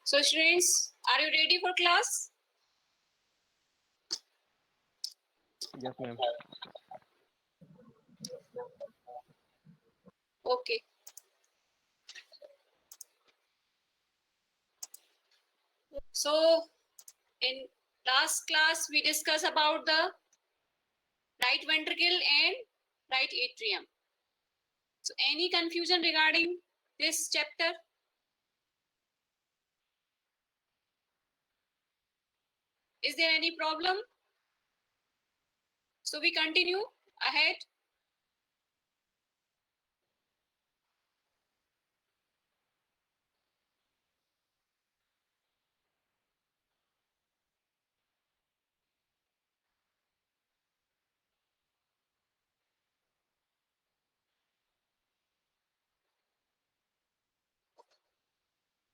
So students, are you ready for class? Yes, ma'am. Okay. So in last class we discussed about the right ventricle and right atrium. So any confusion regarding this chapter? Is there any problem? So we continue ahead.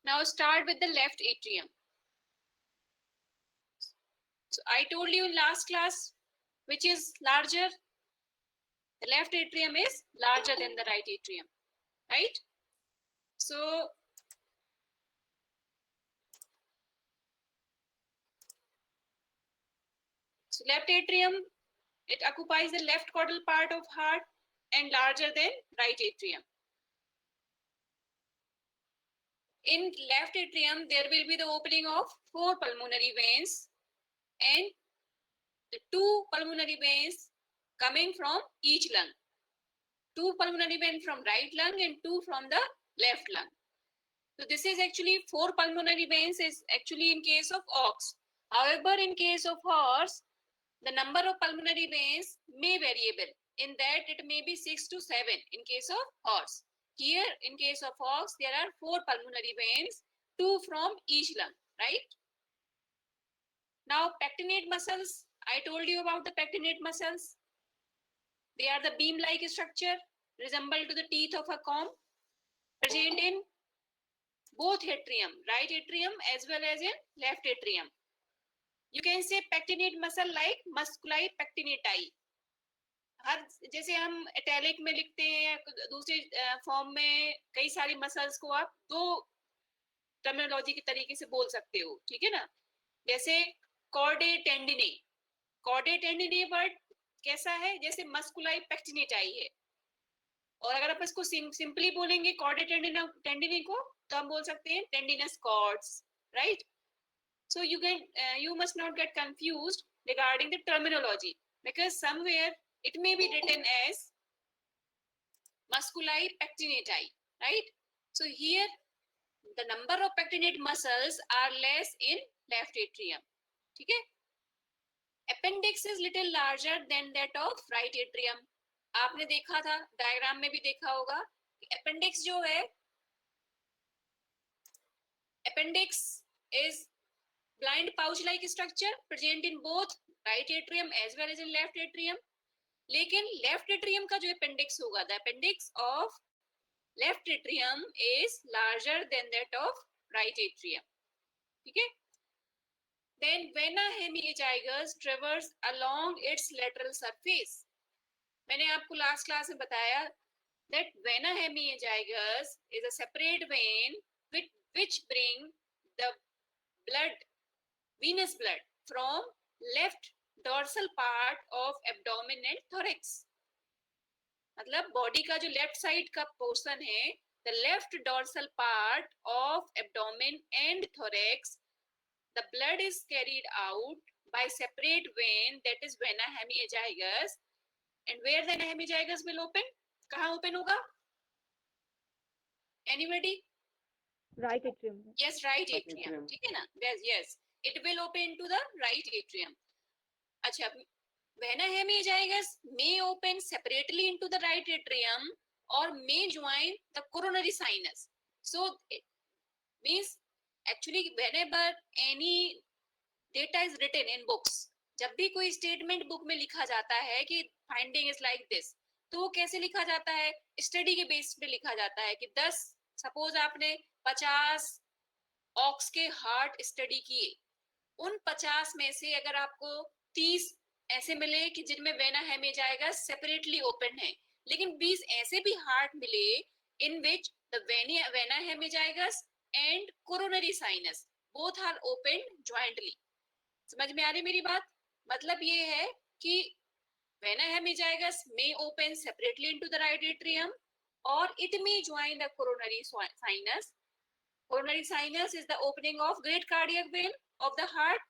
Now start with the left atrium. So I told you in last class which is larger. The left atrium is larger than the right atrium, right? So left atrium, it occupies the left caudal part of heart and larger than right atrium. In left atrium, there will be the opening of 4 pulmonary veins and the 2 pulmonary veins coming from each lung. 2 pulmonary veins from right lung and 2 from the left lung. So this is actually 4 pulmonary veins is actually in case of ox. However, in case of horse, the number of pulmonary veins may variable. In that, it may be 6 to 7 in case of horse. Here, in case of ox, there are 4 pulmonary veins, 2 from each lung, right? Now, pectinate muscles, I told you about the pectinate muscles. They are the beam-like structure, resemble to the teeth of a comb, present in both atrium, right atrium as well as in left atrium. You can say pectinate muscle like musculi pectinati. हर जैसे हम italic में लिखते हैं दूसरे form में कई सारी muscles को आप दो टर्मिनोलॉजी के तरीके से बोल सकते हो, ठीक है ना? जैसे कॉर्डे टेंडिने वर्ड कैसा है? जैसे मस्कुलाई पेक्टिनेटाई है, और अगर आप इसको सिंपली बोलेंगे कॉर्डे टेंडिने को तो हम बोल सकते हैं tendinous cords, right? So you must not get confused regarding the terminology, because somewhere it may be written as musculi pectinati, right? So here the number of pectinate muscles are less in left atrium. ठीक है? Appendix is little larger than that of right atrium. आपने देखा था, diagram में भी देखा होगा कि appendix जो है, appendix is blind pouch like structure present in both right atrium as well as in left atrium. लेकिन लेफ्ट एट्रियम का जो अपेंडिक्स होगा, the appendix of left atrium is larger than that of right atrium, ठीक है? Then vena hemiazygos traverse along its lateral surface. मैंने आपको last class में बताया that vena hemiangigus is a separate vein which bring the blood, venous blood from left dorsal part of abdomen and thorax. मतलब body का जो left side का portion है, the left dorsal part of abdomen and thorax, the blood is carried out by separate vein, that is vena hemiangigus. And where the hemiangigus will open? कहाँ open होगा? Anybody? Right atrium. Yes, right atrium. ठीक है ना? Yes, it will open to the right atrium. अच्छा, vena hemiangigus may open separately into the right atrium or may join the coronary sinus. So it means actually whenever any data is written in books, जब भी कोई statement book में लिखा जाता है कि finding is like this, तो वो कैसे लिखा जाता है? स्टडी के बेस पे लिखा जाता है कि 10 सपोज आपने 50 ऑक्स के हार्ट स्टडी किए, उन 50 में से अगर आपको 30 ऐसे मिले कि जिनमें वेना हेमिएजाइगस सेपरेटली ओपन है, लेकिन 20 ऐसे भी हार्ट मिले in which the vena hemiazygos and coronary sinus both are opened jointly. समझ में आ रही मेरी बात? मतलब ये है कि vena hemizygus may open separately into the right atrium or it may join the coronary sinus. Coronary sinus is the opening of great cardiac vein of the heart,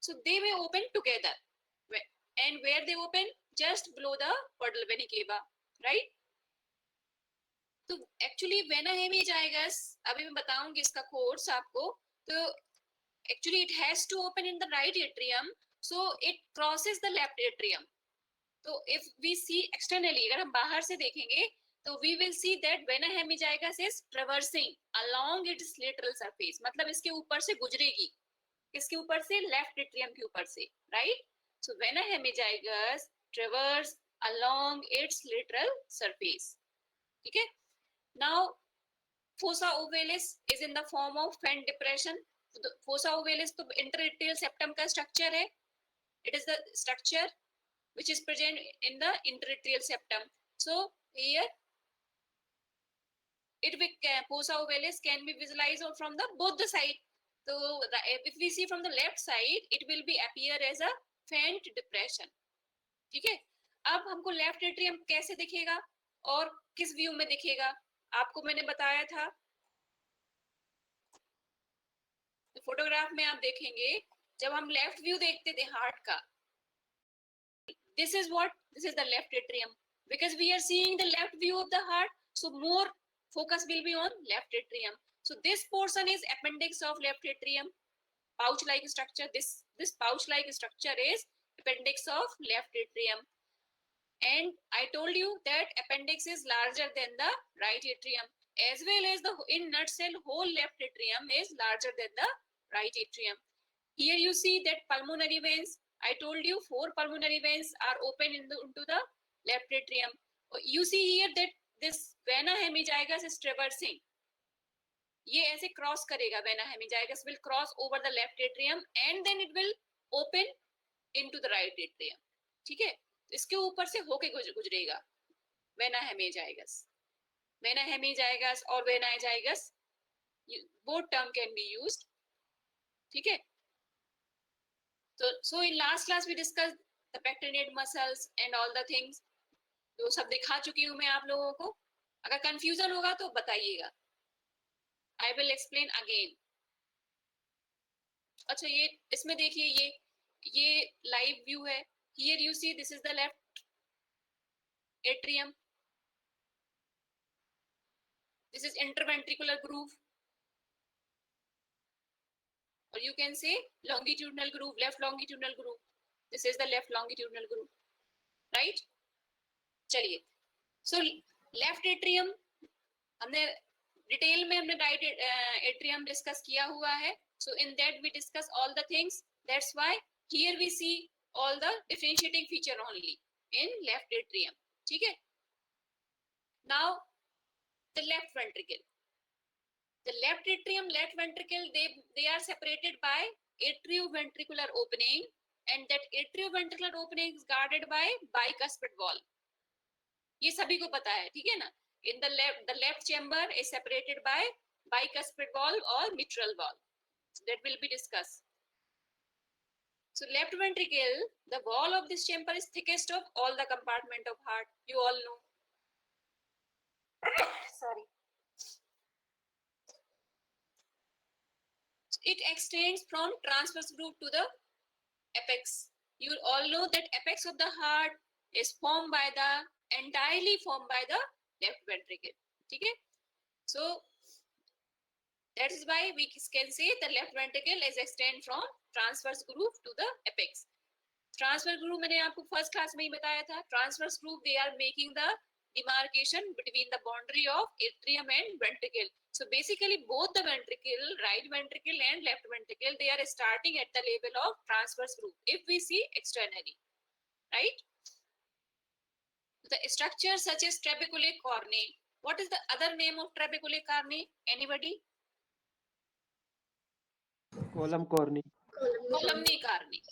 so they may open together. And where they open? Just below the portal vena cava, right? तो actually vena hemiazygos अभी मैं बताऊंगी इसका course आपको. तो actually it has to open in the right atrium, so it crosses the left atrium. तो if we see externally, अगर हम बाहर से देखेंगे तो we will see that vena hemiazygos is traversing along its lateral surface, मतलब इसके ऊपर से गुजरेगी. किसके ऊपर से? लेफ्ट एट्रियम के ऊपर से, right? So vena hemiazygos traverse along its lateral surface. ठीक है. Now, fossa ovalis is in the form of fan depression. So fossa ovalis तो interatrial septum का structure है. It is the structure which is present in the interatrial septum. So here, fossa ovalis can be visualized from the both the side. So if we see from the left side, it will be appear as a fan depression. ठीक है. अब हमको left atrium कैसे दिखेगा और किस view में दिखेगा? आपको मैंने बताया था, तो फोटोग्राफ में आप देखेंगे जब हम लेफ्ट व्यू देखते थे हार्ट का, this is the left atrium, because we are seeing the left view of the heart, so more focus will be on left atrium. So this portion is appendix of left atrium, pouch like structure. This pouch like structure is appendix of left atrium. And I told you that appendix is larger than the right atrium, as well as the in nutshell whole left atrium is larger than the right atrium. Here you see that pulmonary veins, I told you 4 pulmonary veins are open into the left atrium. You see here that this vena hemizygus is traversing. ये ऐसे cross करेगा, vena hemizygus will cross over the left atrium and then it will open into the right atrium. ठीक है. इसके ऊपर से होके गुजरेगा वेना हेमिजाइगस. वेना हेमिजाइगस और वेनाइजाइगस both term can be used. ठीक है. So in last class we discussed the pectinate muscles and all the things. तो सब दिखा चुकी हूँ मैं आप लोगों को. अगर कंफ्यूजन होगा तो बताइएगा. I will explain again. अच्छा, ये इसमें देखिए, ये लाइव व्यू है. Here you see this is the left atrium. This is interventricular groove, or you can say longitudinal groove, left longitudinal groove. This is the left longitudinal groove, right? चलिए, so left atrium हमने detail में हमने right atrium discuss किया हुआ है. So in that we discuss all the things. That's why here we see all the differentiating feature only in left atrium. ठीक है. Now the left ventricle. The left atrium, left ventricle, they are separated by atrioventricular opening, and that atrioventricular opening is guarded by bicuspid wall. ये सभी को पता है, ठीक है ना. In the left chamber is separated by bicuspid wall or mitral wall. So that will be discussed. So left ventricle, the wall of this chamber is thickest of all the compartment of heart. You all know. Sorry. It extends from transverse groove to the apex. You all know that apex of the heart is entirely formed by the left ventricle. ठीक है? So that is why we can say the left ventricle is extend from transverse groove to the apex. Transverse groove मैंने आपको first class में ही बताया था. Transverse groove, they are making the demarcation between the boundary of atrium and ventricle. So basically both the ventricle, right ventricle and left ventricle, they are starting at the level of transverse groove if we see externally, right? The structure such as trabeculae corneae. What is the other name of trabeculae corneae? Anybody? Column corneae. Columnae corneae.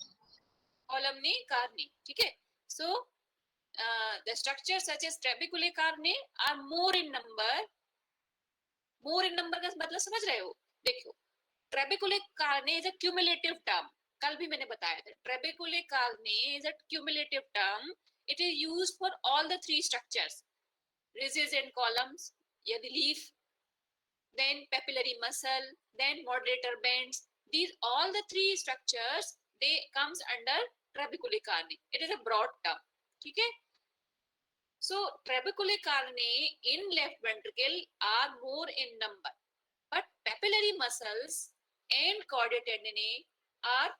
Columnae corneae. ठीक है. So the structures such as trabeculae corneae are more in number more in number का मतलब समझ रहे हो? देखो, trabeculae carneae is a cumulative term, कल भी मैंने बताया था, trabeculae carneae is a cumulative term, it is used for all the three structures, ridges and columns, yeah, the leaf, then papillary muscle, then moderator bands. These all the three structures, they comes under trabeculae carni. It is a broad term. ठीक है? So trabeculae carni in left ventricle are more in number, but papillary muscles and chordae tendineae are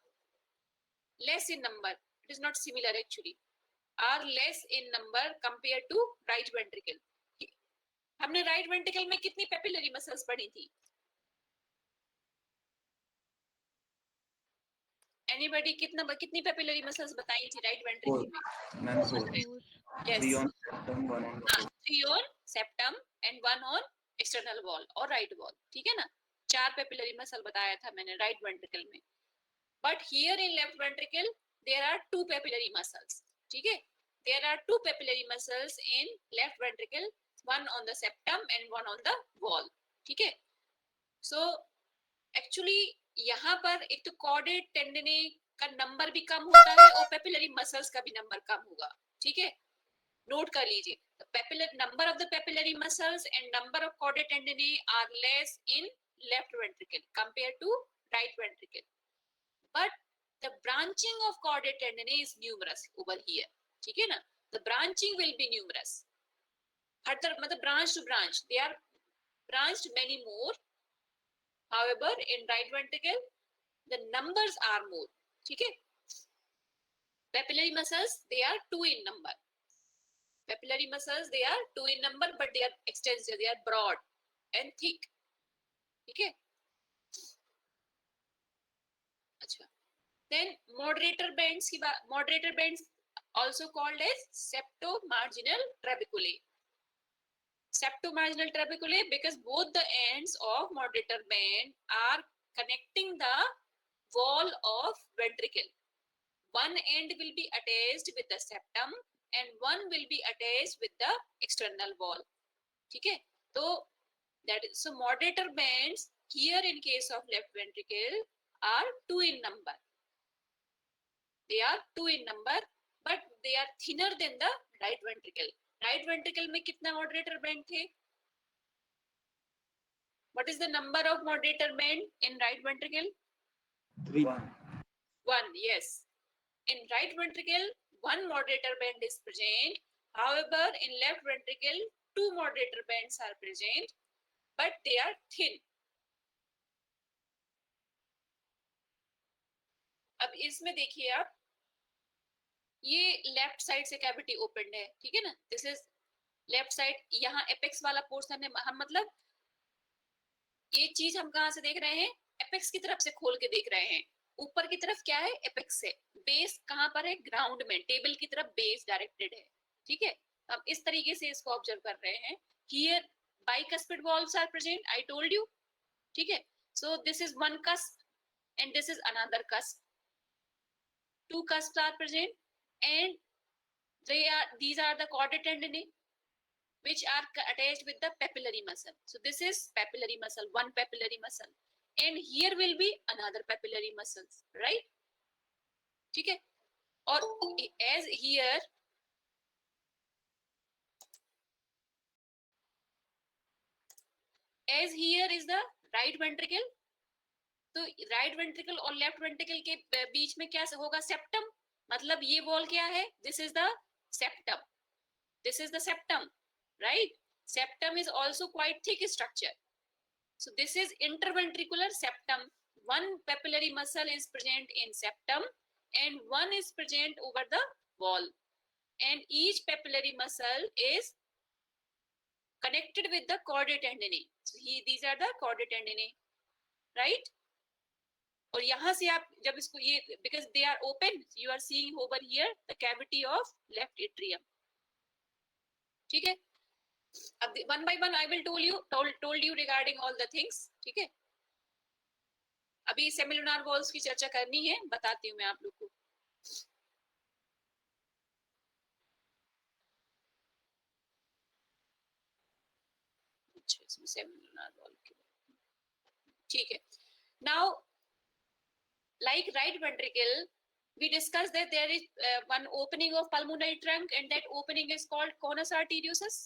less in number. It is not similar actually. Are less in number compared to right ventricle. हमने right ventricle में कितनी papillary muscles पढ़ी थी? Anybody कितनी papillary muscles बताई थी right ventricle में? Ma'am 4 yes, 3 on septum 1 on wall. 3 on septum and 1 on external wall और राइट वॉल, ठीक है ना? 4 पेपिलरी मसल बताया था मैंने राइट वेंट्रिकल में, but here in left ventricle there are 2 papillary muscles, ठीक है? There are 2 papillary muscles in left ventricle, one on the septum and one on the wall, ठीक है? So actually यहाँ पर एक तो कॉर्डेट टेंडने का नंबर भी कम होता है और पेपिलरी मसल्स का भी नंबर कम होगा, ठीक है? नोट कर लीजिए, the papillary number of the papillary muscles and number of chordae tendineae are less in left ventricle compared to right ventricle, but the branching of chordae tendineae is numerous over here, ठीक है ना? The branching will be numerous. हर तरफ मतलब branch to branch, they are branched many more. However, in right ventricle, the numbers are more. ठीक है? Papillary muscles, they are 2 in number. Papillary muscles, they are 2 in number, but they are extensive, they are broad and thick. ठीक है? अच्छा. Then moderator bands की बात, moderator bands also called as septomarginal trabeculae. Septomarginal trabeculae because both the ends of moderator band are connecting the wall of ventricle. One end will be attached with the septum and one will be attached with the external wall. ठीक है? तो that is, so moderator bands here in case of left ventricle are 2 in number. They are 2 in number, but they are thinner than the right ventricle. Right ventricle में कितना moderator band थे? What is the number of moderator band in right ventricle? 3 1, yes. In right ventricle, 1 moderator band is present. However, in left ventricle, 2 moderator bands are present, but they are thin. अब इसमें देखिए आप, ये left side से cavity open है, ठीक है ना? दिस इज लेफ्ट साइड, यहाँ एपेक्स वाला पोर्शन है, हम मतलब ये चीज हम कहाँ से देख रहे हैं? एपेक्स की तरफ से खोल के देख रहे हैं. ऊपर की तरफ क्या है? एपेक्स है. बेस कहाँ पर है? ग्राउंड में, टेबल की तरफ बेस डायरेक्टेड है, ठीक है? हम इस तरीके से इसको ऑब्जर्व कर रहे हैं. Here bicuspid valves are present, I told you, ठीक है? So this is one cusp and this is another cusp. 2 cusps are present and these are the chordae tendineae which are attached with the papillary muscle. So this is papillary muscle, one papillary muscle, and here will be another papillary muscles, right? ठीक है? और as here is the right ventricle, तो right ventricle और left ventricle के बीच में क्या होगा? Septum. मतलब ये वॉल क्या है? This is the septum. This is the septum, right? Septum is also quite thick structure. So this is interventricular septum. One papillary muscle is present in septum and one is present over the wall. And each papillary muscle is connected with the chordae tendineae. So these are the chordae tendineae, right? और यहाँ से आप जब इसको ये because they are open, you are seeing over here the cavity of left atrium. ठीक है? अब one by one I will told you regarding all the things. ठीक है? अभी सेमिलुनार वॉल्स की चर्चा करनी है, बताती हूँ मैं आप लोग को. अच्छा, सेमिलुनर वॉल, ठीक है. Now like right ventricle, we discussed that there is one opening of pulmonary trunk, and that opening is called conus arteriosus,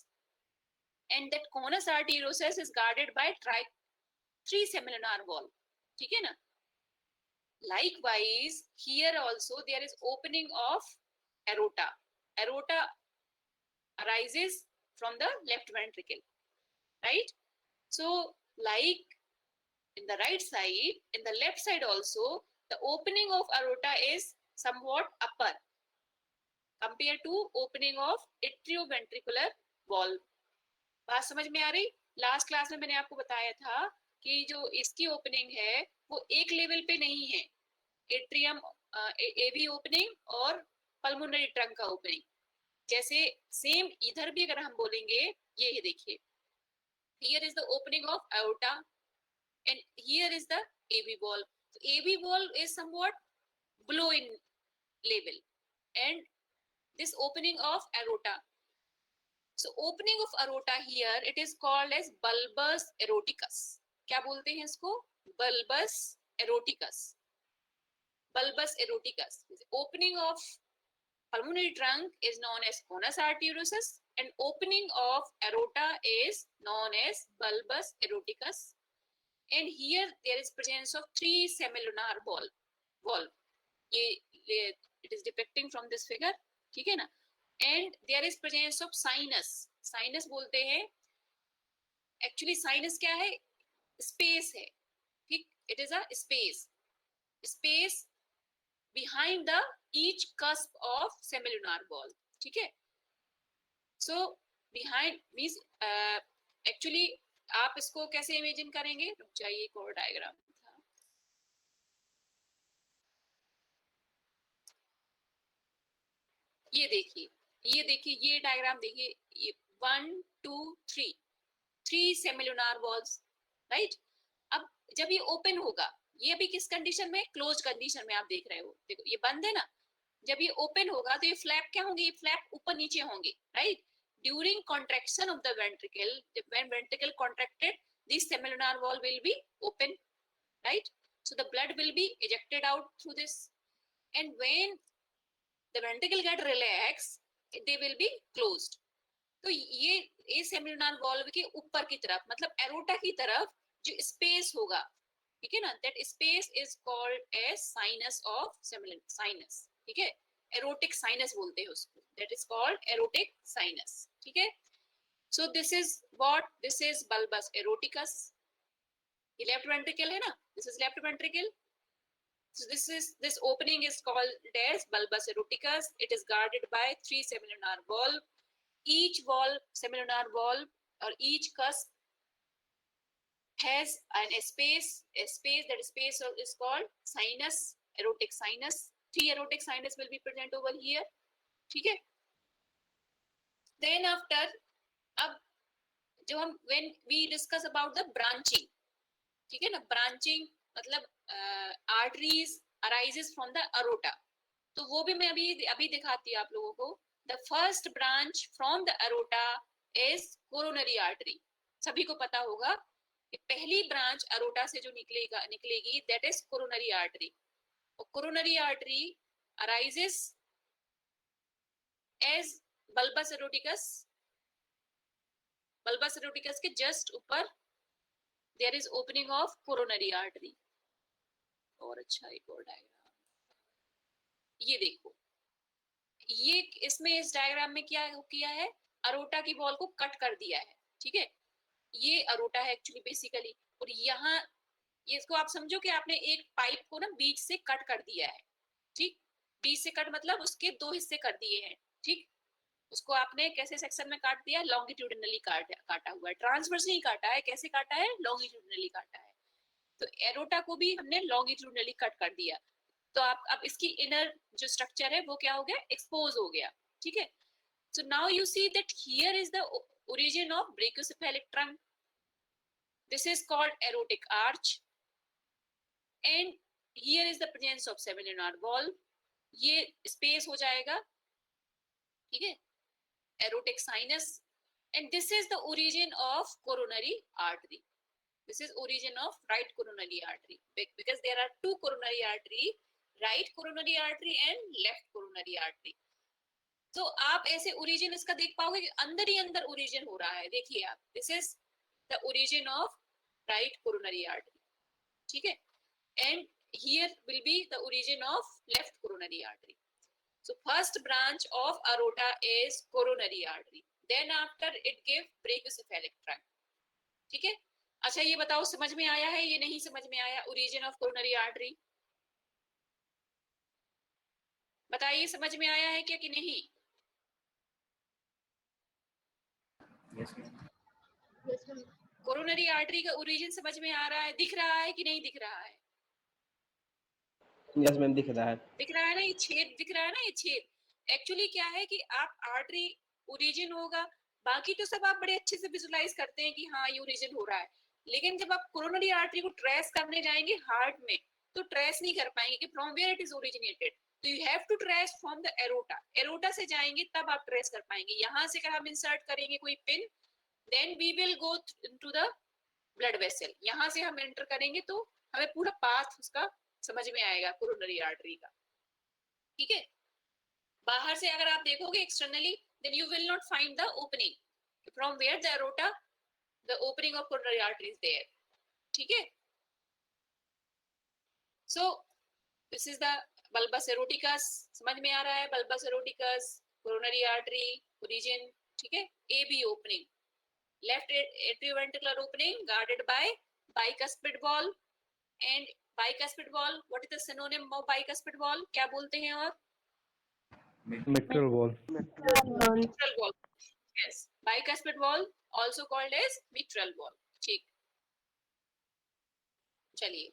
and that conus arteriosus is guarded by three semilunar wall, ठीक है ना. Likewise here also there is opening of aorta. Aorta arises from the left ventricle, right? So like in the right side, in the left side also, the opening of aorta is somewhat upper compared to opening of atrioventricular valve. बात समझ में आ रही? Last class में मैंने आपको बताया था कि जो इसकी ओपनिंग है वो एक लेवल पे नहीं है, एट्रियम एवी ओपनिंग और पल्मोनरी ट्रंक का ओपनिंग. जैसे सेम इधर भी अगर हम बोलेंगे, ये देखिए, here is the opening of aorta and here is the AV valve. So AV valve is somewhat below in level, and this opening of aorta. So opening of aorta here, it is called as bulbus aorticus. क्या बोलते हैं इसको? Bulbus aorticus. Bulbus aorticus. Opening of pulmonary trunk is known as conus arteriosus, and opening of aorta is known as bulbus aorticus. And here there is presence of three semilunar valve. It is depicting from this figure, ठीक है ना. And there is presence of sinus. Sinus बोलते हैं, actually sinus क्या है? Space है, ठीक. It is a space behind the each cusp of semilunar valve, ठीक है. So behind means actually आप इसको कैसे इमेजिन करेंगे? रुक जाइए, एक और डायग्राम था. ये देखिए, ये डायग्राम देखिए, ये 1 2 3 सेमिलुनार वॉल्स, राइट. अब जब ये ओपन होगा, ये अभी किस कंडीशन में? क्लोज कंडीशन में आप देख रहे हो. देखो ये बंद है ना. जब ये ओपन होगा तो ये फ्लैप क्या होंगे? ये फ्लैप ऊपर नीचे होंगे, right. During contraction of the ventricle, when ventricle contracted, this semilunar valve will be open, right? So the blood will be ejected out through this, and when the ventricle get relaxed, they will be closed. तो ये semilunar valve के ऊपर की तरफ, मतलब aorta की तरफ जो space होगा, ठीक है ना, that space is called as sinus of sinus, ठीक है. एरोटिक साइनस बोलते हैं उसको, that is called aortic sinus, ठीक है. So this is bulbus aorticus. ये left ventricle है ना, this is left ventricle. So this opening is called as bulbus aorticus. It is guarded by three semilunar valve. Each valve, semilunar valve, or each cusp has a space. That space is called sinus, aortic sinus. Three aortic sinus will be present over here, ठीक है. Then after, अब जो हम when we discuss about the branching, ठीक है ना, branching मतलब arteries arises from the aorta, तो वो भी मैं अभी दिखाती हूँ आप लोगों को. The first branch from the aorta is coronary artery. सभी को पता होगा कि पहली ब्रांच aorta से जो निकलेगी that is coronary artery. Coronary artery arises as bulbus aorticus. Bulbus aorticus के just ऊपर there is opening of coronary artery. और अच्छा एक और डायग्राम, ये देखो, ये इसमें इस डायग्राम में क्या किया है? अरोटा की वॉल को कट कर दिया है, ठीक है. ये अरोटा है एक्चुअली बेसिकली, और यहाँ ये इसको आप समझो कि आपने एक पाइप को ना बीच से कट कर दिया है, ठीक. बीच से कट मतलब उसके दो हिस्से कर दिए हैं, ठीक. उसको आपने कैसे सेक्शन में काट दिया? लॉन्गिट्यूडिनली काटा हुआ है, ट्रांसवर्स नहीं काटा है. कैसे काटा है? लॉन्गिट्यूडिनली काटा है. तो एरोटा को भी हमने लॉन्गिट्यूडिनली कट कर दिया, तो आप अब इसकी इनर जो स्ट्रक्चर है वो क्या हो गया? एक्सपोज हो गया, ठीक है. So now you see that here is the origin of brachiocephalic trunk. This is called aortic arch, and here is the presence of semilunar valve. ये स्पेस हो जाएगा, ठीक है. aortic sinus and this is the origin of coronary artery. This is origin of right coronary artery because there are two coronary artery, right coronary artery and left coronary artery. तो आप ऐसे origin इसका देख पाओगे कि अंदर ही अंदर origin हो रहा है. देखिए आप, this is the origin of right coronary artery. ठीक है, and here will be the origin of left coronary artery. So first branch of aorta is coronary artery, then after it give brachiocephalic tract. ठीक है, अच्छा ये बताओ समझ में आया है ये नहीं समझ में आया ओरिजिन ऑफ कोरोनरी आर्टरी? बताइए समझ में आया है क्या कि नहीं? Yes, ma'am. Yes, ma'am. Coronary artery का ओरिजिन समझ में आ रहा है, दिख रहा है कि नहीं दिख रहा है? यस मैम दिख रहा है. दिख रहा है ना, ये छेद दिख रहा है ना, ये छेद एक्चुअली क्या है कि आप आर्टरी ओरिजिन होगा, बाकी तो सब आप बड़े अच्छे से विजुलाइज करते हैं कि हाँ ये ओरिजिन हो रहा है, लेकिन जब आप कोरोनरी आर्टरी को ट्रेस करने जाएंगे हार्ट में तो ट्रेस नहीं कर पाएंगे कि from where it is originated. तो you have to trace from the aorta. Aorta से जाएंगे तब आप ट्रेस कर पाएंगे. यहाँ से अगर हम इंसर्ट करेंगे कोई pin, then we will go into the blood vessel. यहाँ से हम एंटर करेंगे तो हमें पूरा पाथ उसका समझ में आएगा कोरोनरी आर्टरी का. ठीक है, बाहर से अगर आप देखोगे externally, then you will not find the opening from where the aorta, the opening of coronary artery is there. ठीक है, so this is the bulbus aorticus. समझ में आ रहा है? Bulbus aorticus, coronary artery, origin. ठीक है, A B opening, left atrioventricular opening guarded by bicuspid wall. And bicuspid wall, what is the synonym of bicuspid wall? क्या बोलते हैं? और mitral valve. mitral wall. Yes, bicuspid wall also called as mitral wall. ठीक, चलिए,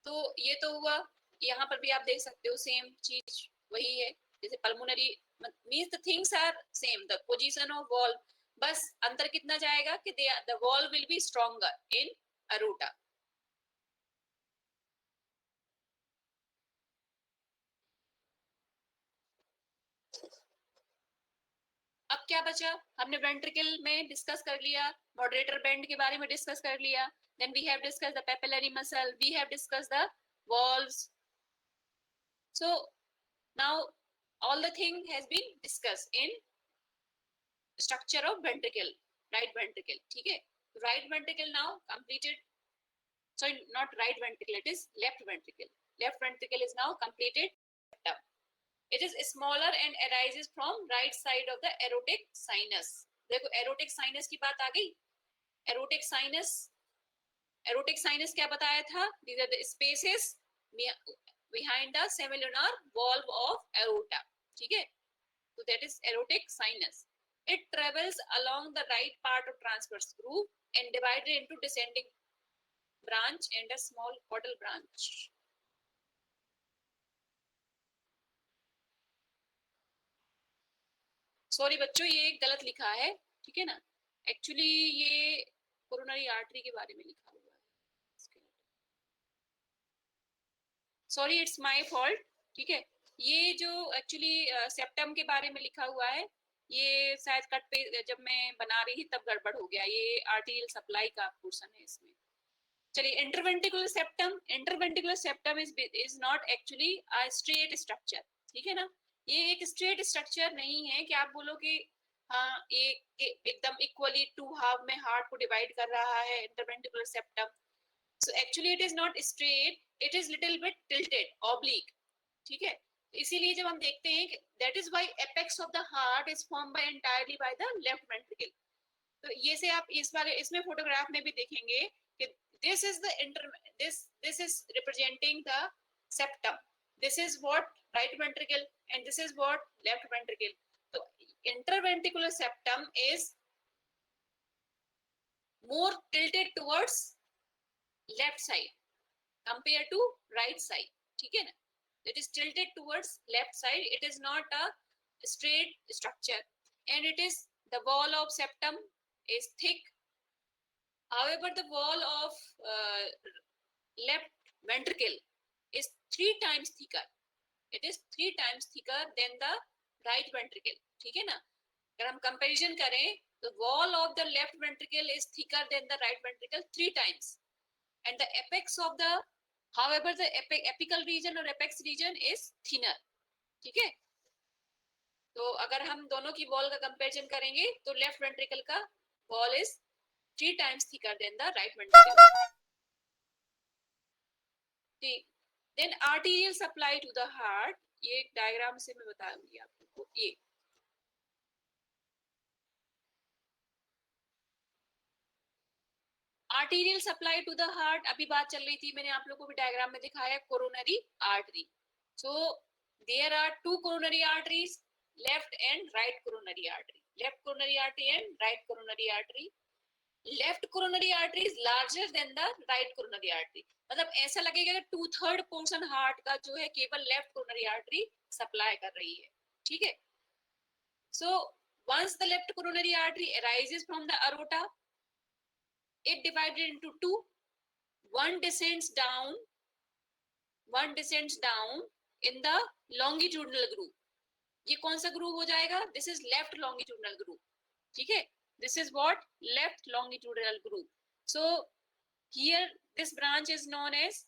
तो ये तो हुआ. यहाँ पर भी आप देख सकते हो सेम चीज वही है जैसे pulmonary, means the things are same, the position of wall, बस अंतर कितना जाएगा कि the wall will be stronger in aorta. अब क्या बचा? हमने वेंट्रिकल में डिस्कस कर लिया, मॉडरेटर बेंड के बारे में डिस्कस कर लिया, then we have discuss the papillary muscle, we have discuss the valves. So now all the thing has been discussed in structure of ventricle, right ventricle. ठीक है, right ventricle now completed. Sorry, not right ventricle, it is left ventricle. Left ventricle is now completed. It is smaller and arises from right side of the aortic sinus. देखो aortic sinus की बात आ गई. Aortic sinus क्या बताया था? These are the spaces behind the semilunar valve of aorta. ठीक है, so that is aortic sinus. It travels along the right part of transverse groove and divided into descending branch and a small caudal branch. Sorry बच्चों, ये एक गलत लिखा है. ठीक है ना, एक्चुअली ये कोरोनरी आर्टरी के बारे में लिखा हुआ है. Sorry, it's my fault. ठीक है, ये जो एक्चुअली सेप्टम के बारे में लिखा हुआ है, ये शायद कट पे जब मैं बना रही थी तब गड़बड़ हो गया. ये आर्टेरियल सप्लाई का पोर्शन है इसमें. चलिए, interventricular septum is not actually a straight structure. ठीक है ना, ये एक स्ट्रेट स्ट्रक्चर नहीं है कि आप बोलो कि हाँ एकदम इक्वली टू हाफ में हार्ट को डिवाइड कर रहा है interventricular septum. So actually it is not straight, it is little bit tilted, oblique. ठीक है, इसीलिए जब हम देखते हैं कि that is why apex of the heart is form by entirely by the left ventricle. तो ये से आप इस बारे इसमें फोटोग्राफ में भी देखेंगे कि this is this is representing the septum, this is what right ventricle and this is what left ventricle. So interventricular septum is more tilted towards left side compared to right side. ठीक है ना, it is tilted towards left side, it is not a straight structure and it is the wall of septum is thick. However, the wall of left ventricle is 3 times thicker. It is 3 times thicker than the right ventricle. ठीक है ना, अगर हम comparison करें The wall of the left ventricle is thicker than the right ventricle 3 times, and the apex of the, however, the apical region or apex region is thinner. ठीक है, तो अगर हम दोनों की वॉल का कंपैरिजन करेंगे तो लेफ्ट वेंट्रिकल का wall is 3 times thicker than the right ventricle. ठीक, then arterial supply to the heart, ये डायग्राम से मैं बताऊंगी आप लोगों को. ये arterial supply to the heart, अभी बात चल रही थी, मैंने आप लोगों को भी डायग्राम में दिखाया, coronary artery. So there are 2 coronary arteries, left and right coronary artery. Left coronary artery and right coronary artery. Left coronary artery is larger than the right coronary artery. मतलब ऐसा लगेगा कि 2/3 पोर्शन हार्ट का जो है केवल left coronary artery supply कर रही है. ठीक है, सो once the left coronary artery arises from the aorta, it divided into 2. One descends down in the longitudinal groove. ये कौन सा ग्रूव हो जाएगा? This is left longitudinal groove. ठीक है, this is what? Left longitudinal groove. So here this branch is known as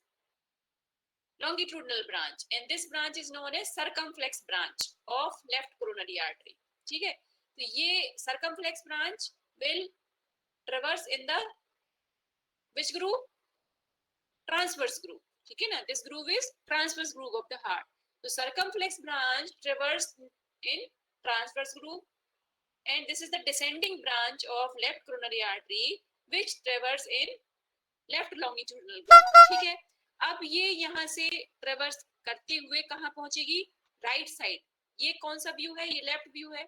longitudinal branch, and this branch is known as circumflex branch of left coronary artery. ठीक है, तो ये circumflex branch will traverse in the which groove? Transverse groove. ठीक है ना, this groove is transverse groove of the heart. The circumflex branch traverse in transverse groove, and this is the descending branch of left coronary artery which traverse in left longitudinal groove. ठीक है, अब ये यहाँ से traverse करते हुए कहाँ पहुंचेगी? Right side. ये कौन सा व्यू है? ये लेफ्ट व्यू है.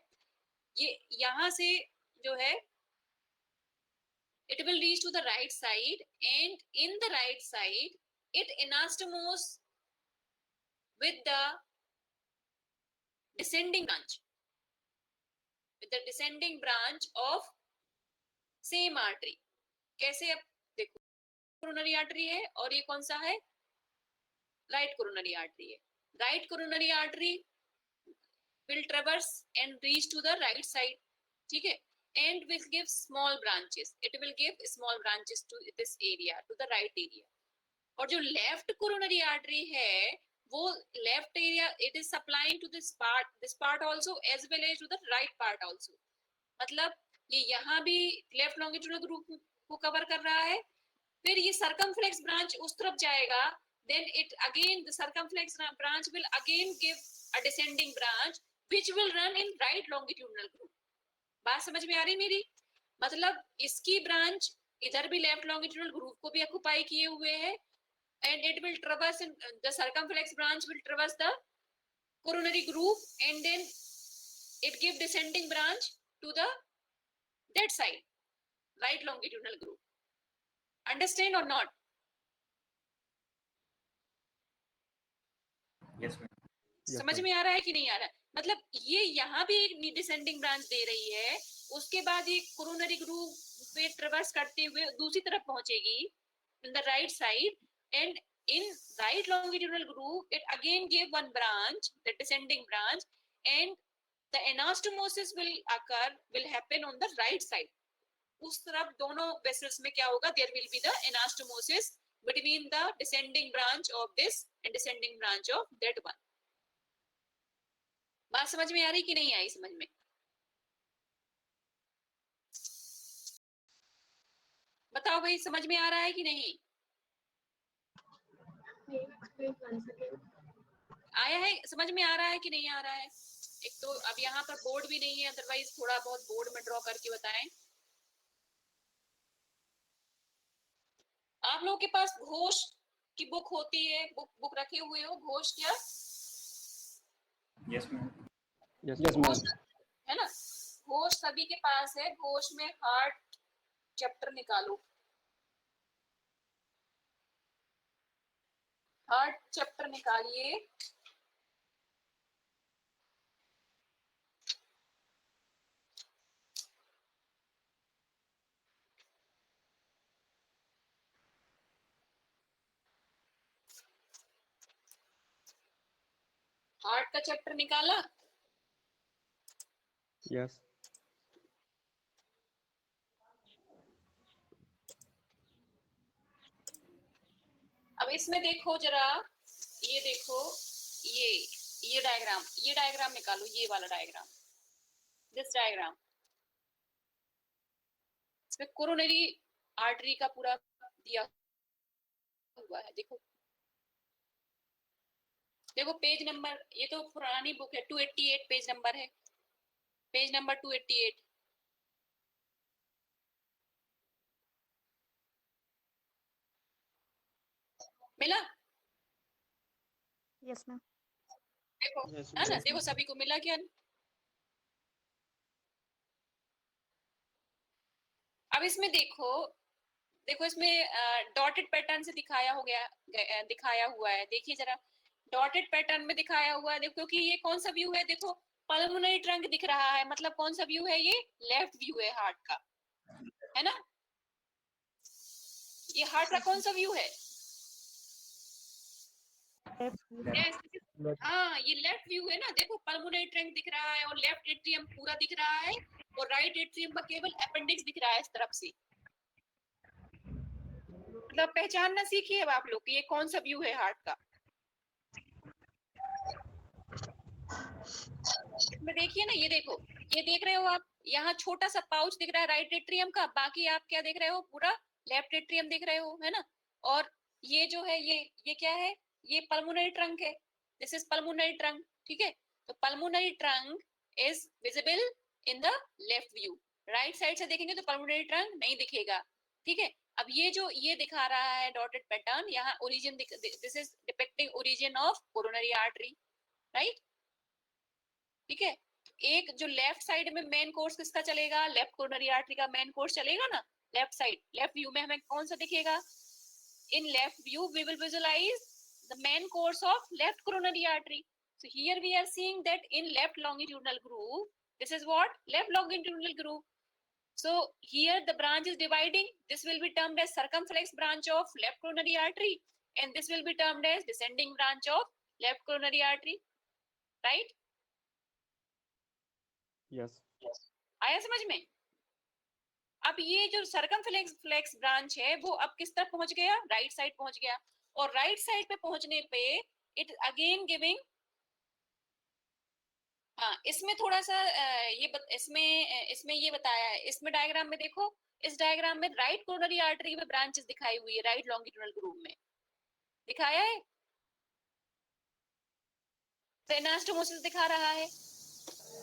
ये यहाँ से जो है it will reach to the right side, and in the right side it anastomose with the descending branch of same artery. कैसे? अब देखो, कोरोनरी आर्टरी है और ये कौन सा है? राइट कोरोनरी आर्टरी है. Right coronary artery will traverse and reach to the right side. ठीक है, and will give small branches. It will give small branches to this area, to the right area. और जो left coronary artery है, वो left area, it is supplying to this part also as well as to the right part also. मतलब ये यहाँ भी left longitudinal groove को cover कर रहा है. फिर ये circumflex branch उस तरफ जाएगा, then it again, the circumflex branch will again give a descending branch which will run in right longitudinal groove. बात समझ में आ रही मेरी? मतलब इसकी ब्रांच इधर भी लेफ्ट लॉन्गिट्यूडनल ग्रूव को भी ऑक्युपाई किए हुए है, and it will traverse in the circumflex branch will traverse the coronary groove, and then it give descending branch to the that side, right longitudinal groove. Understand or not? Yes, ma'am. समझ में आ रहा है कि नहीं आ रहा है? मतलब ये यहाँ भी एक डिसेंडिंग ब्रांच दे रही है, उसके बाद ये कोरोनरी ग्रूव पे ट्रेवर्स करते हुए दूसरी तरफ पहुंचेगी in the right side, and in right longitudinal groove it again gave one branch, the descending branch, and the anastomosis will happen on the right side. उस तरफ दोनों वेसल्स में क्या होगा? There will be the anastomosis between the descending branch of this and descending branch of that one. बात समझ में आ रही कि नहीं आई? समझ में? बताओ भाई, समझ में आ रहा है कि नहीं? आया है? समझ में आ रहा है कि नहीं आ रहा है? एक तो अब यहाँ पर बोर्ड भी नहीं है, अदरवाइज थोड़ा बहुत बोर्ड में ड्रॉ करके बताएं. आप लोगों के पास घोष की बुक होती है, बुक रखे हुए हो? घोष क्या? Yes, ma'am. Yes, ma'am. है ना? घोष सभी के पास है. घोष में हार्ट चैप्टर निकालो. हार्ट चैप्टर निकालिए. हार्ट का चैप्टर निकाला? Yes. इसमें देखो जरा, ये देखो, ये डायग्राम निकालो, ये वाला डायग्राम, दिस डायग्राम। इसमें कोरोनरी आर्टरी का पूरा दिया हुआ है। देखो देखो पेज नंबर, ये तो पुरानी बुक है, 288 पेज नंबर है, पेज नंबर 288। मिला? Yes, ma'am. देखो, Yes, है ना? yes, देखो ma'am. सभी को मिला क्या? अब इसमें देखो, देखो इसमें डॉटेड पैटर्न से दिखाया हो गया, दिखाया हुआ है। देखिए जरा, डॉटेड पैटर्न में दिखाया हुआ है। देखो क्योंकि ये कौन सा व्यू है? देखो पल्मोनरी ट्रंक दिख रहा है, मतलब कौन सा व्यू है? ये लेफ्ट व्यू है हार्ट का, है ना? ये हार्ट का कौन सा व्यू है? Yes, हाँ, ये लेफ्ट व्यू है ना। देखो पल्मोनरी ट्रंक दिख रहा है और लेफ्ट एट्रियम पूरा दिख रहा है, और राइट एट्रियम का केवल अपेंडिक्स दिख रहा है इस तरफ से। मतलब पहचानना सीखिए अब आप लोग कि ये कौन सा व्यू है हार्ट का। इसमें देखिए ना, ये देखो, ये देख रहे हो आप, यहाँ छोटा सा पाउच दिख रहा है राइट एट्रियम का, बाकी आप क्या देख रहे हो? पूरा लेफ्ट एट्रियम देख रहे हो, है ना? और ये जो है, ये क्या है? ये पल्मोनरी ट्रंक है, दिस इज पल्मोनरी ट्रंक, ठीक है? तो pulmonary trunk is visible in the left view. Right side से देखेंगे तो पल्मोनरी ट्रंक नहीं दिखेगा, ठीक है? अब ये जो ये दिखा रहा है डॉटेड पैटर्न, यहाँ origin, this is depicting origin of coronary artery, right? ठीक है? एक जो लेफ्ट साइड में मेन कोर्स किसका चलेगा? लेफ्ट कोरोनरी आर्टरी का मेन कोर्स चलेगा ना, लेफ्ट साइड, लेफ्ट व्यू में हमें कौन सा दिखेगा? In left view we will visualize the main course of left coronary artery. So here we are seeing that in left longitudinal groove, this is what? Left longitudinal groove. So here the branch is dividing. This will be termed as circumflex branch of left coronary artery, and this will be termed as descending branch of left coronary artery, right? Yes. आया समझ में? अब ये जो circumflex branch है वो अब किस तरफ पहुंच गया? राइट साइड पहुंच गया, और राइट साइड पे पहुंचने पे इट अगेन गिविंग, हाँ इसमें थोड़ा सा इसमें ये बताया है, इसमें डायग्राम में देखो, इस डायग्राम में राइट कोरोनरी आर्टरी में ब्रांचेस दिखाई हुई है, राइट लॉन्गिट्यूडनल ग्रूव में दिखाया है, तो एनास्टोमोसिस दिखा रहा है।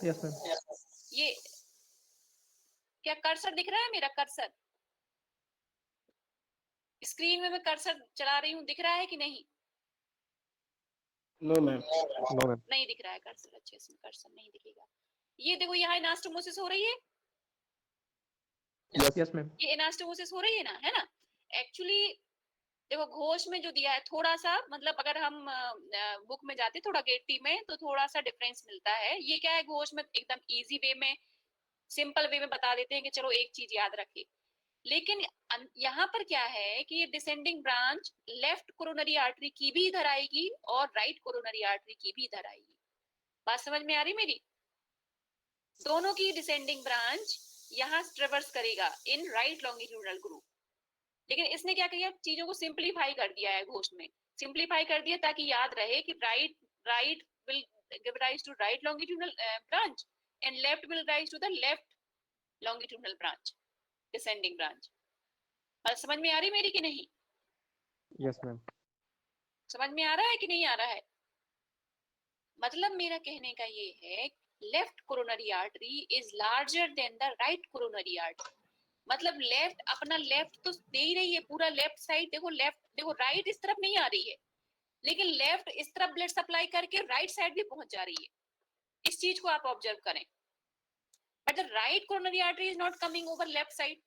Yes, ma'am. ये क्या कर्सर दिख रहा है? मेरा कर्सर स्क्रीन में मैं कर्सर चला रही हूँ, दिख रहा है कि नहीं? No, ma'am. No, ma'am. नहीं दिख रहा है कर्सर, अच्छे से कर्सर नहीं दिखेगा। ये देखो यहाँ एनास्टोमोसिस हो रही है, Yes, yes, ma'am. ये एनास्टोमोसिस हो रही है ना, है ना? एक्चुअली देखो घोष में जो दिया है थोड़ा सा, मतलब अगर हम बुक में जाते थोड़ा गेटी में तो थोड़ा सा डिफरेंस मिलता है। ये क्या है, घोष में एकदम इजी वे में, सिंपल वे में बता देते हैं कि चलो एक चीज याद रखिए, लेकिन यहाँ पर क्या है कि ये descending branch left coronary artery की भी इधर आएगी और राइट कोरोनरी आर्टरी की भी इधर आएगी। बात समझ में आ रही मेरी? दोनों की डिसेंडिंग ब्रांच यहाँ ट्रेवर्स करेगा इन राइट लॉन्गिट्यूडनल ग्रूव, लेकिन इसने क्या किया? चीजों को सिंप्लीफाई कर दिया है घोष में, सिंप्लीफाई कर दिया ताकि याद रहे कि right will give rise to right longitudinal branch and left will rise to the left longitudinal branch, descending branch. बात समझ में आ रही मेरी कि नहीं? Yes, ma'am. समझ में आ रहा है कि नहीं आ रहा है? मतलब मेरा कहने का ये है, left coronary artery is larger than the right coronary artery. मतलब लेफ्ट, अपना लेफ्ट तो दे ही रही है पूरा, लेफ्ट साइड देखो, लेफ्ट देखो, राइट इस तरफ नहीं आ रही है, लेकिन लेफ्ट इस तरफ ब्लड सप्लाई करके राइट साइड भी पहुंच जा रही है। इस चीज को आप ऑब्जर्व करें, but the right coronary artery is not coming over left side,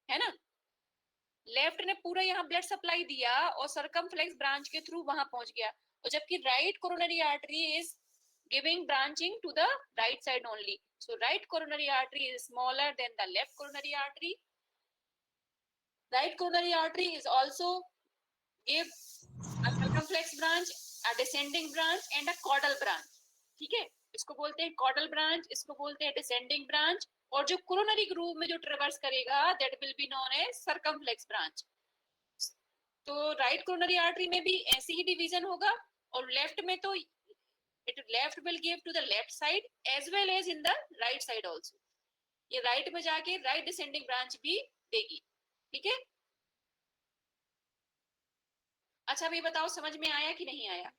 है ना? लेफ्ट ने पूरा यहाँ ब्लड सप्लाई दिया और सर्कमफ्लेक्स ब्रांच के थ्रू वहां पहुंच गया, और जबकि right coronary artery is giving branching to the right side only. So right coronary artery is smaller than the left coronary artery. Right coronary artery is also give a circumflex branch, a descending branch and a caudal branch. ठीक है, इसको बोलते हैं caudal branch, इसको बोलते हैं descending branch, और जो coronary groove में जो ट्रेवर्स करेगा that will be known as circumflex branch. तो राइट कोरोनरी आर्टरी में भी ऐसे ही डिवीजन होगा, और लेफ्ट में तो it left will give to the left side as well as in the right side also. ये राइट में जाके राइट डिसेंडिंग ब्रांच भी देगी, ठीक है। अच्छा अभी बताओ समझ में आया कि नहीं आया?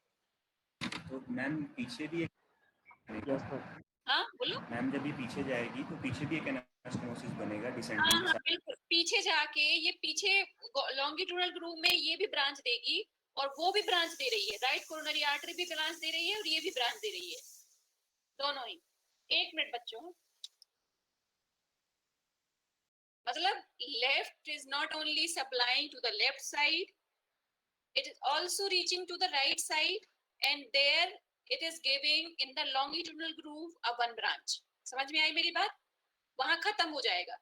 तो मैम पीछे भी एक Yes, ma'am. हाँ बोलो। मैम जब ये पीछे जाएगी तो पीछे भी एक एनास्टोमोसिस बनेगा हाँ डिसेंडिंग हाँ बिल्कुल, पीछे जाके ये पीछे लॉन्गिट्यूडनल ग्रूव में ये भी ब्रांच देगी, और वो भी ब्रांच दे रही है, राइट कोरोनरी आर्टरी भी ब्रांच दे रही है और ये भी ब्रांच दे रही है, दोनों ही। एक मिनट बच्चों, मतलब left is not only supplying to the left side, it is also reaching to the right side, and there it is giving in the longitudinal groove a one branch। समझ में आई मेरी बात? वहां खत्म हो जाएगा।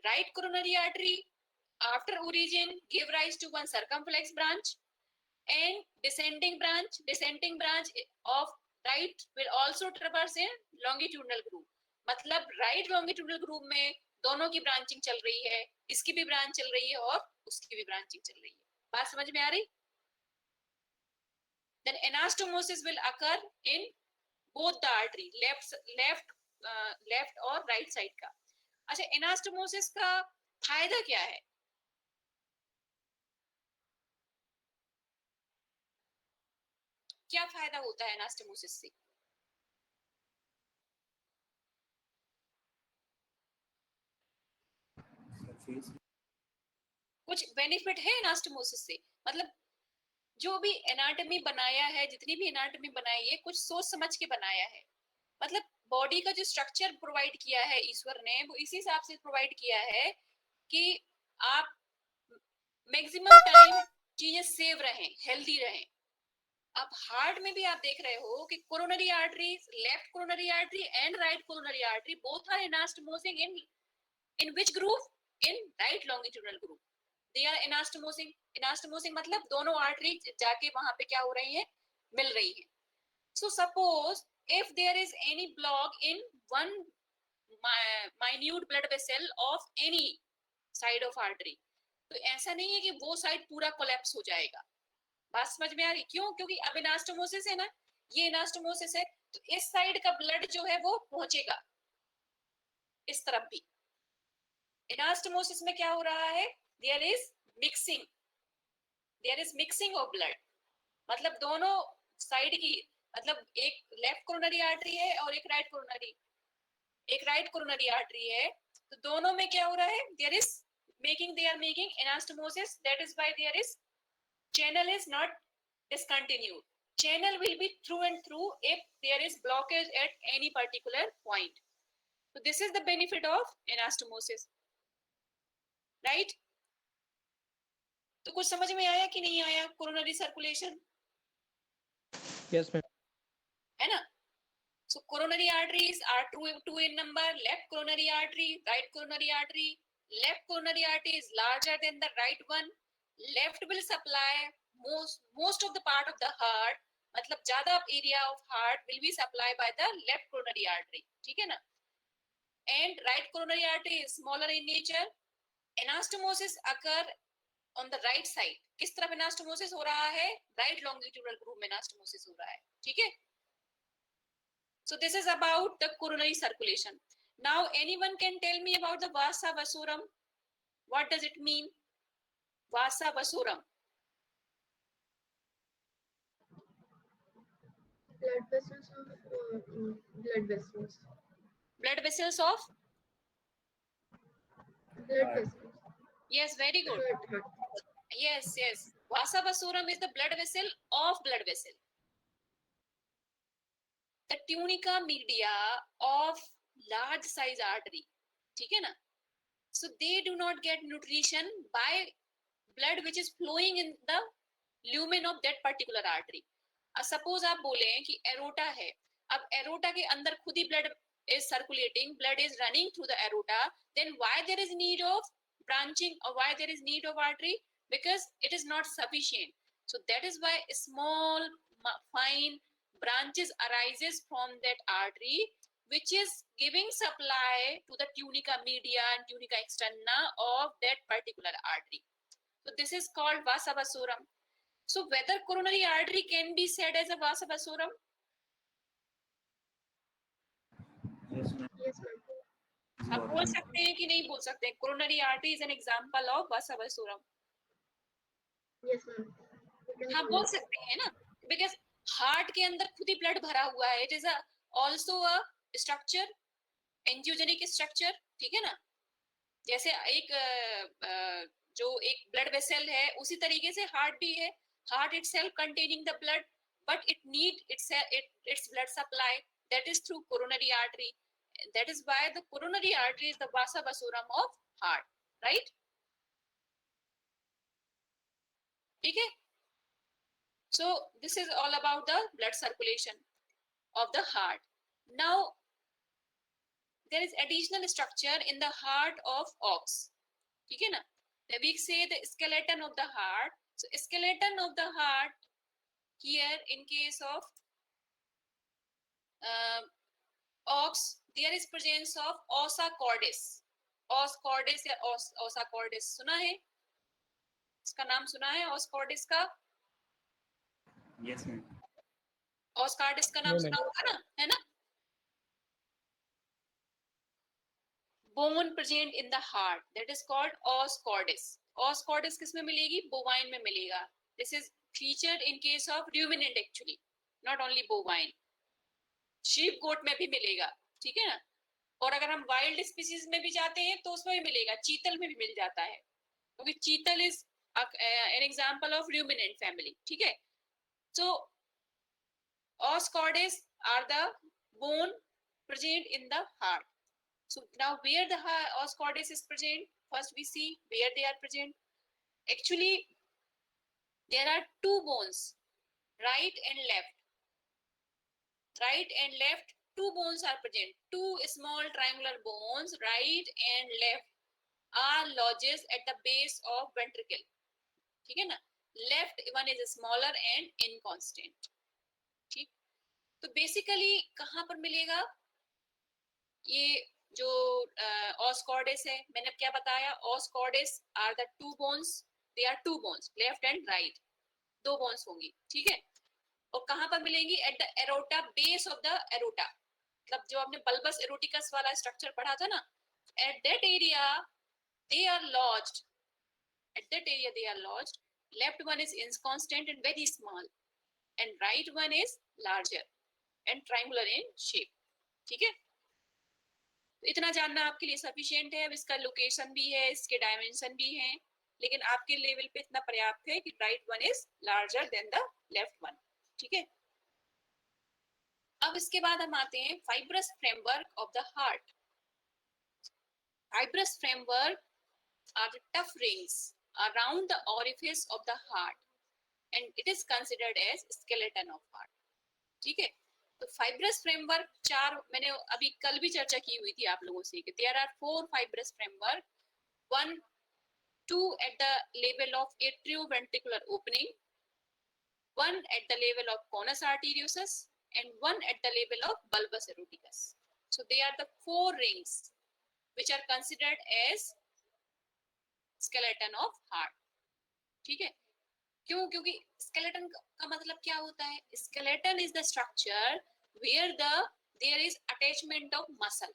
right coronary artery after origin give rise to one circumflex branch, and descending branch of right will also traverse in longitudinal groove। मतलब right longitudinal groove में दोनों की ब्रांचिंग चल रही है, इसकी भी ब्रांच चल रही है और उसकी भी ब्रांचिंग चल रही है। बात समझ में आ रही? then anastomosis will occur in both the artery, left और right side का। अच्छा anastomosis का फायदा क्या है? क्या फायदा होता है anastomosis से? सरफेस कुछ बेनिफिट है anastomosis से? मतलब जो भी एनाटॉमी बनाया है, जितनी भी एनाटॉमी बनाई है, कुछ सोच समझ के बनाया है। मतलब बॉडी का जो स्ट्रक्चर प्रोवाइड किया है ईश्वर ने, वो इसी हिसाब से प्रोवाइड किया है कि आप मैक्सिमम टाइम चीजें सेव रहें, हेल्दी रहें। अब हार्ट में भी आप देख रहे हो कि coronary artery, left coronary artery and right coronary artery both are anastomosing in which groove? In right longitudinal groove. They are anastomosing. Anastomosing मतलब दोनों आर्टरी जाके वहां पे क्या हो रही है? मिल रही है। So suppose if there is any block in one minute blood vessel of any side of artery, तो ऐसा नहीं है कि वो साइड पूरा कोलैप्स हो जाएगा। बात समझ में आ रही? क्यों? क्योंकि अब एनास्टोमोसिस है ना, ये एनास्टोमोसिस है, तो इस साइड का ब्लड जो है वो पहुंचेगा इस तरफ भी। एनास्टोमोसिस में क्या हो रहा है? There is mixing of blood. मतलब दोनों साइड की, मतलब एक लेफ्ट कोरोनरी आर्टरी है और एक राइट कोरोनरी आर्टरी है, तो दोनों में क्या हो रहा है? they are making anastomosis, that is why there is channel is not discontinued, channel will be through and through if there is blockage at any particular point। so this is the benefit of anastomosis, right? तो कुछ समझ में आया कि नहीं आया? Coronary circulation Yes, ma'am. है ना? So coronary arteries are two in number: left coronary artery, right coronary artery। Left coronary artery is larger than the right one। Left will supply most of the part of the heart, मतलब ज्यादा area of heart will be supplied by the left coronary artery, ठीक है ना? And right coronary artery is smaller in nature। Anastomosis occur on the right side। किस तरफ anastomosis हो रहा है? Right longitudinal groove में anastomosis हो रहा है, ठीक है? So this is about the coronary circulation। Now anyone can tell me about the vasa vasorum? What does it mean? Vasa vasorum। Blood vessels of blood vessels. Blood vessels of? Blood vessels. Yes, very good। Heart. Yes, yes। Vasa vasorum is the blood vessel of blood vessel, the tunica media of large size artery, ठीक है ना? So they do not get nutrition by blood which is flowing in the lumen of that particular artery। Suppose आप बोले कि aorta है, अब aorta के अंदर खुद ही blood is circulating, blood is running through the aorta, then why there is need of branching or why there is need of artery? Because it is not sufficient। so that is why small fine branches arises from that artery which is giving supply to the tunica media and tunica externa of that particular artery। So this is called vasa vasorum. So whether coronary artery can be said as a vasa vasorum? Yes, ma'am. Yes, ma'am. आप बोल सकते हैं कि नहीं बोल सकते? Coronary artery is an example of vasa vasorum. Yes, ma'am. We can हाँ call बोल it. सकते हैं ना, बिकॉज हार्ट के अंदर खुद ही ब्लड भरा हुआ है. It is also a structure, angiogenic structure. ठीक है ना, जैसे एक जो एक ब्लड वेसल है उसी तरीके से हार्ट भी है. Heart itself containing the blood, but it need its blood supply, that is through coronary artery. That is why the coronary artery is the vasa vasorum of heart, right? ठीक है. So this is all about the blood circulation of the heart. Now there is additional structure in the heart of ox. ठीक है ना. We say the skeleton of the heart. So skeleton of the heart here in case of ox, there is presence of ossa cordis. Os cordis या ossa cordis सुना है? इसका नाम सुना है os cordis का? Yes, ma'am. os cordis का नाम No, सुना ma'am. होगा ना, है ना? Bone present in the heart, that is called os cordis. Os cordis किस में मिलेगी? Bovine में मिलेगा. This is featured in case of ruminant actually, not only bovine. sheep goat में भी मिलेगा. ठीक है ना. और अगर हम वाइल्ड स्पीसीज में भी जाते हैं तो उसमें भी मिलेगा, चीतल में भी मिल जाता है, क्योंकि चीतल is an example of ruminant family. ठीक है. So os cordis are the bone present in the heart. So now where the os cordis is present, first we see where they are present. Actually there are two bones, right and left. Right and left, two bones are present. Two small triangular bones, right and left, are lodges at the base of ventricle. ठीक है ना. Left one is smaller and inconstant. ठीक. तो basically कहाँ पर मिलेगा ये जो os cordis है? मैंने क्या बताया? os cordis are the two bones. They are two bones, left and right. दो bones होंगी. ठीक है. और कहाँ पर मिलेंगी? At the aorta, base of the aorta. मतलब जो आपने बल्बस एरोटिकस वाला स्ट्रक्चर पढ़ा था ना, at that area they are lodged. At that area they are lodged. Left one is inconstant and very small, and right one is larger and triangular in shape. ठीक है. तो इतना जानना आपके लिए सफिशिएंट है. अब इसका लोकेशन भी है, इसके डायमेंशन भी है, लेकिन आपके लेवल पे इतना पर्याप्त है कि right one is larger than the left one. ठीक है. अब इसके बाद हम आते हैं fibrous framework of the heart. Fibrous framework are the tough rings around the orifice of the heart and it is considered as skeleton of heart. ठीक है. तो फाइब्रस फ्रेमवर्क चार, मैंने अभी कल भी चर्चा की हुई थी आप लोगों से कि there are 4 fibrous framework. 1, 2 at the level of atrioventricular opening, 1 at the level of conus arteriosus, and 1 at the level of bulbus eroticus. So they are the 4 rings which are considered as skeleton of heart. ठीक है. क्यों? क्योंकि skeleton का मतलब क्या होता है? Skeleton is the structure where there is attachment of muscle.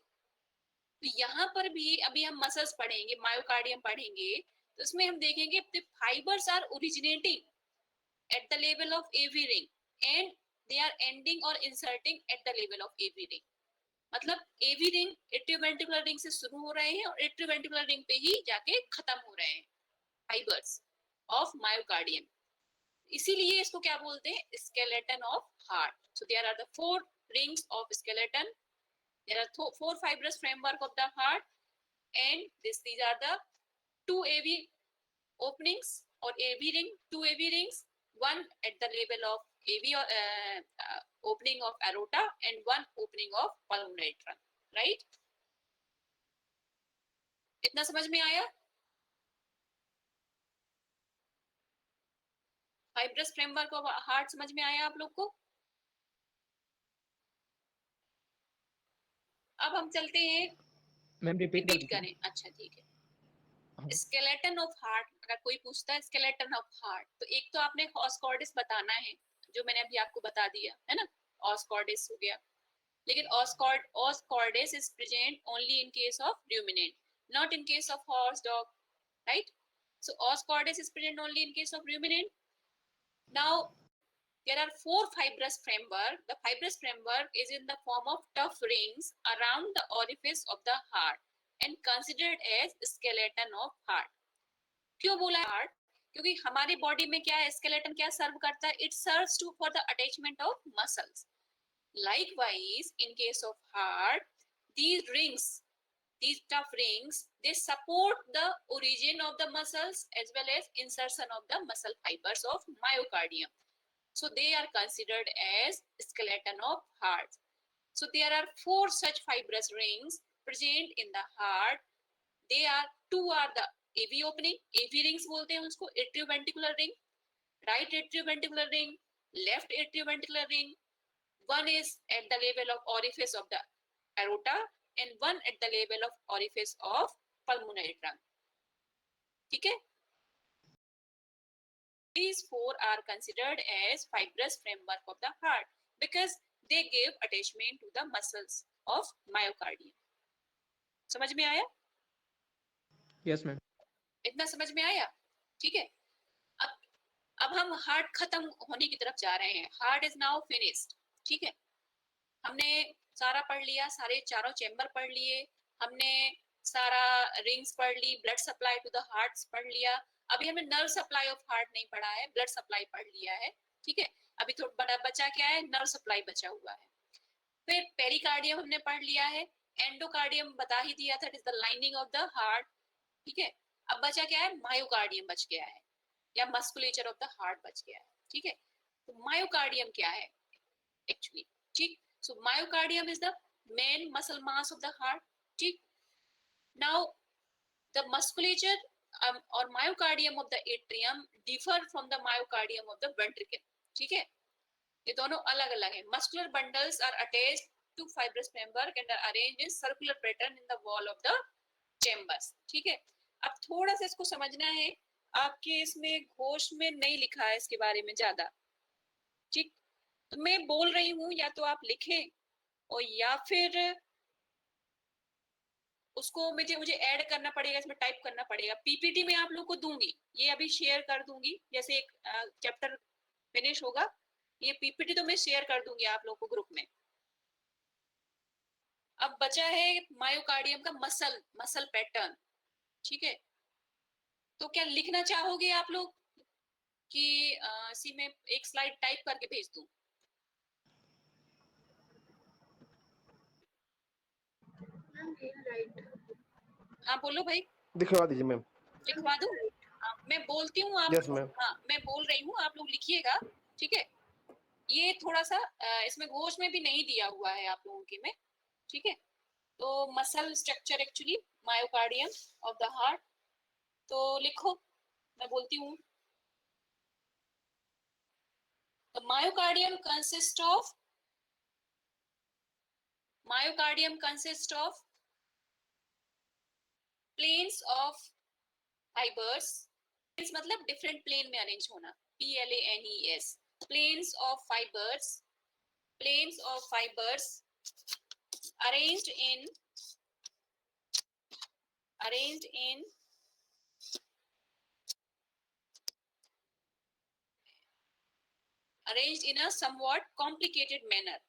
तो यहाँ पर भी अभी हम मसल्स पढ़ेंगे, मायोकार्डियम पढ़ेंगे, तो उसमें हम देखेंगे the fibers are originating at the level of AV ring and they are ending or inserting at the level of AV ring. मतलब AV ring atrioventricular ring से शुरू हो रहे हैं और atrioventricular ring पे ही जाके खत्म हो रहे हैं fibers of myocardium. इसीलिए इसको क्या बोलते हैं? skeleton of heart. So there are the 4 rings of skeleton. There are 4 fibrous framework of the heart, and these are the 2 AV openings or AV ring, 2 AV rings, 1 at the level of AV opening of aorta and 1 opening of pulmonary trunk. Right? इतना समझ में आया? Fibrous framework of heart समझ में आया आप लोग को? अब हम चलते हैं, मैम रिपीट रिपीट करें. अच्छा ठीक है. स्केलेटन ऑफ हार्ट, अगर कोई पूछता है स्केलेटन ऑफ हार्ट, तो एक तो आपने os cordis बताना है, जो मैंने अभी आपको बता दिया है ना, os cordis हो गया। लेकिन os cordis is present only in case of ruminant, not in case of horse, dog, right? So os cordis is present only in case of ruminant. Now there are four fibrous framework. The fibrous framework is in the form of tough rings around the orifice of the heart and considered as skeleton of heart. क्यों बोला heart? क्योंकि हमारी body में क्या है, skeleton क्या सर्व करता है? It serves to for the attachment of muscles. Likewise, in case of heart, these rings, these tough rings, they support the origin of the muscles as well as insertion of the muscle fibers of myocardium. So they are considered as skeleton of heart. So there are four such fibrous rings present in the heart. They are, two are the AV opening, AV rings बोलते हैं उसको, atrioventricular ring, right atrioventricular ring, left atrioventricular ring. One is at the level of orifice of the aorta and one at the level of orifice of pulmonary trunk. ठीक है? These four are considered as fibrous framework of the heart because they give attachment to the muscles of myocardium. समझ में आया? Yes, ma'am. इतना समझ में आया? ठीक है? अब हम हार्ट खत्म होने की तरफ जा रहे हैं. Heart is now finished. ठीक है? हमने सारा पढ़ लिया, सारे चारों चैम्बर पढ़ लिए, हमने सारा रिंग्स पढ़ ली, blood supply to the heart पढ़ लिया. अभी हमें नर्व सप्लाई ऑफ हार्ट नहीं पढ़ा है, ब्लड सप्लाई पढ़ लिया है. ठीक है? अभी थोड़ा बड़ा बचा क्या है, नर्व सप्लाई बचा हुआ है. फिर पेरिकार्डियम हमने पढ़ लिया है, एंडोकार्डियम बता ही दिया था, it is the lining of the heart. ठीक है? अब बचा क्या है, मायोकार्डियम बच गया है या मस्कुलेचर ऑफ द हार्ट बच गया है. ठीक है? तो मायोकार्डियम क्या है एक्चुअली? ठीक, so myocardium is the main muscle mass of the heart. ठीक, now the musculature or myocardium of the atrium differ from the myocardium of the ventricle. ठीक है? ये दोनों अलग अलग हैं. Muscular bundles are attached to fibrous framework and are arranged in circular pattern in the wall of the chambers. ठीक है? अब थोड़ा सा इसको समझना है. आपके इसमें घोष में नहीं लिखा है इसके बारे में ज्यादा. ठीक, तो मैं बोल रही हूँ, या तो आप लिखें और या फिर उसको मुझे ऐड करना पड़ेगा, इसमें टाइप करना पड़ेगा. पीपीटी में आप लोग को दूंगी, ये अभी शेयर कर दूंगी. जैसे एक चैप्टर फिनिश होगा, ये पीपीटी तो मैं शेयर कर दूंगी आप लोग को ग्रुप में. अब बचा है मायोकार्डियम का मसल पैटर्न. ठीक है? तो क्या लिखना चाहोगे आप लोग कि इसी में एक स्लाइड टाइप करके भेज दूं? हाँ बोलो भाई. दिखवा दीजिए मैम. लिखवा दूं? मैं बोलती हूँ आप. Yes ma'am. हाँ मैं बोल रही हूँ, आप लोग लिखिएगा. ठीक है? ये थोड़ा सा इसमें घोष में भी नहीं दिया हुआ है आप लोगों के में. ठीक है? तो muscle structure actually myocardium of the heart. तो लिखो, मैं बोलती हूँ. The myocardium consists of planes of fibers. planes मतलब different plane में arrange होना. PLANES. planes of fibers arranged in a somewhat complicated manner.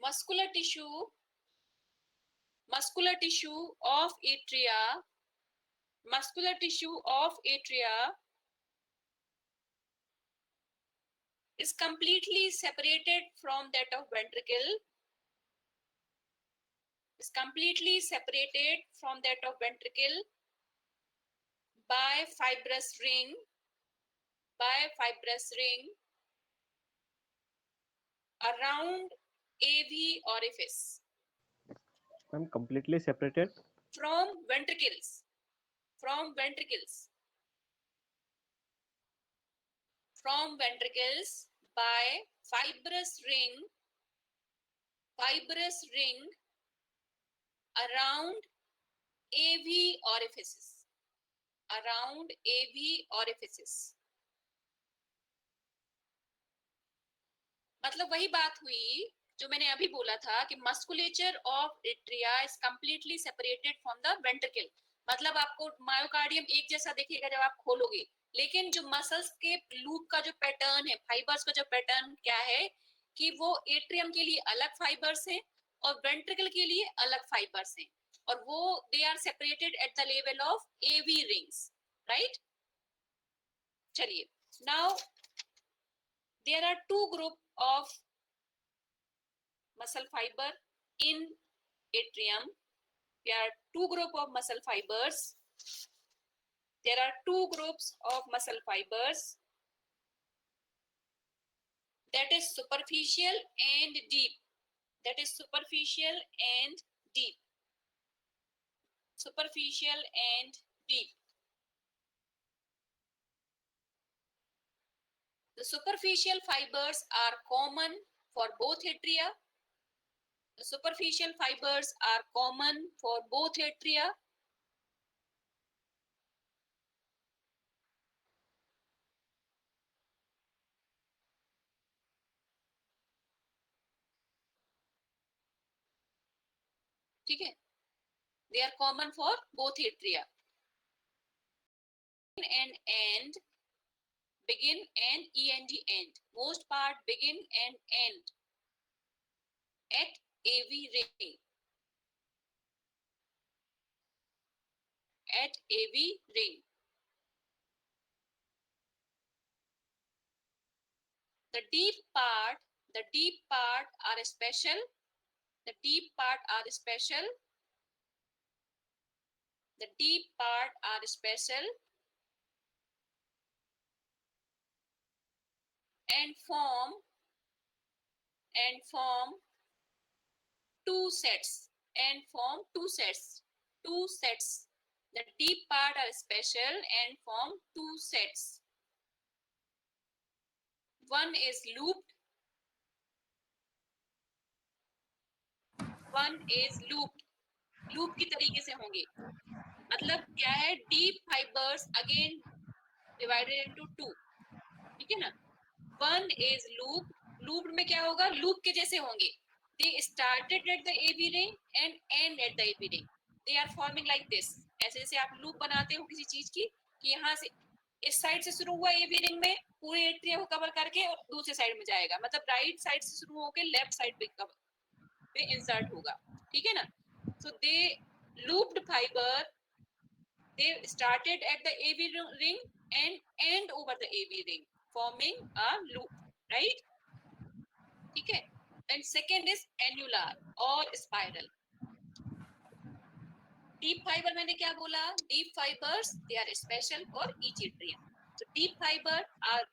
Muscular tissue of atria is completely separated from that of ventricle. By fibrous ring around AV orifice. I'm completely separated from ventricles by fibrous ring around AV orifices. Around AV orifices. मतलब वही बात हुई जो मैंने अभी बोला था कि musculature of atria is completely separated from the ventricle. मतलब आपको मायोकार्डियम एक जैसा दिखेगा जब आप खोलोगे, लेकिन जो मसल्स के लूप का जो पैटर्न है, फाइबर्स का जो पैटर्न क्या है कि वो एट्रियम के लिए अलग फाइबर्स हैं और वेंट्रिकल के लिए अलग फाइबर्स हैं, और वो they are separated at the level of AV rings, right. चलिए, now there are two group of muscle fiber in atrium. There are two group of muscle fibers. There are two groups of muscle fibers, that is superficial and deep. That is superficial and deep. Superficial and deep. The superficial fibers are common for both atria. The superficial fibers are common for both atria. ठीक है, they are common for both atria. And end, begin and end, end. Most part begin and end at AV ring. At AV ring. The deep part are special. The deep part are special. The deep part are special and form two sets. And form two sets. Two sets. The deep part are special and form two sets. One is looped. One is looped. Loop की तरीके से होंगे. मतलब क्या है, deep fibers again divided into two. ठीक है ना. One is looped. Looped में क्या होगा, loop के जैसे होंगे. They started at the AV ring and end at the AV ring. They are forming like this. ऐसे जैसे आप लूप बनाते हो किसी चीज की, कि यहाँ से इस साइड से शुरू हुआ एवी रिंग में पूरे एट्रिया को कवर करके और दूसरे साइड में जाएगा. मतलब राइट साइड से शुरू होकर लेफ्ट साइड पे कवर पे इंसर्ट होगा. ठीक है ना. So they looped fiber. They started at the AV ring and end over the AV ring, forming a loop, right? ठीक है. And second is annular or spiral. Deep fiber मैंने क्या बोला? Deep fibers, they are special for each atrium. So deep fiber are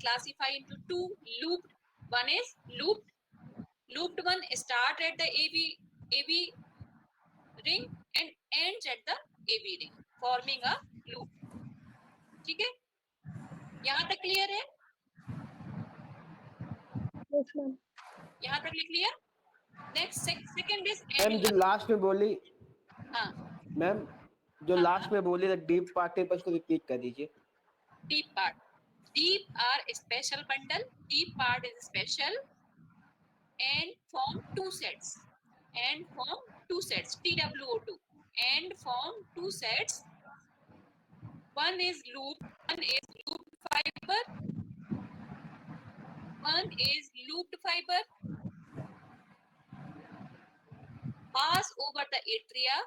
classified into two. Looped. One is looped. Looped one start at the AV ring and ends at the AV ring, forming a loop. ठीक है. यहाँ तक clear है? Yes, ma'am. यहाँ तक clear? Next second is ma'am जो last में बोली, हाँ मैम जो लास्ट में बोली द डीप पार्ट है, उसको रिपीट कर दीजिए. deep part. Deep are a special bundle. Deep part is special and form two sets. And form two sets. TWO2. And form two sets. One is looped. One is looped fiber. One is looped fiber. Pass over the atria.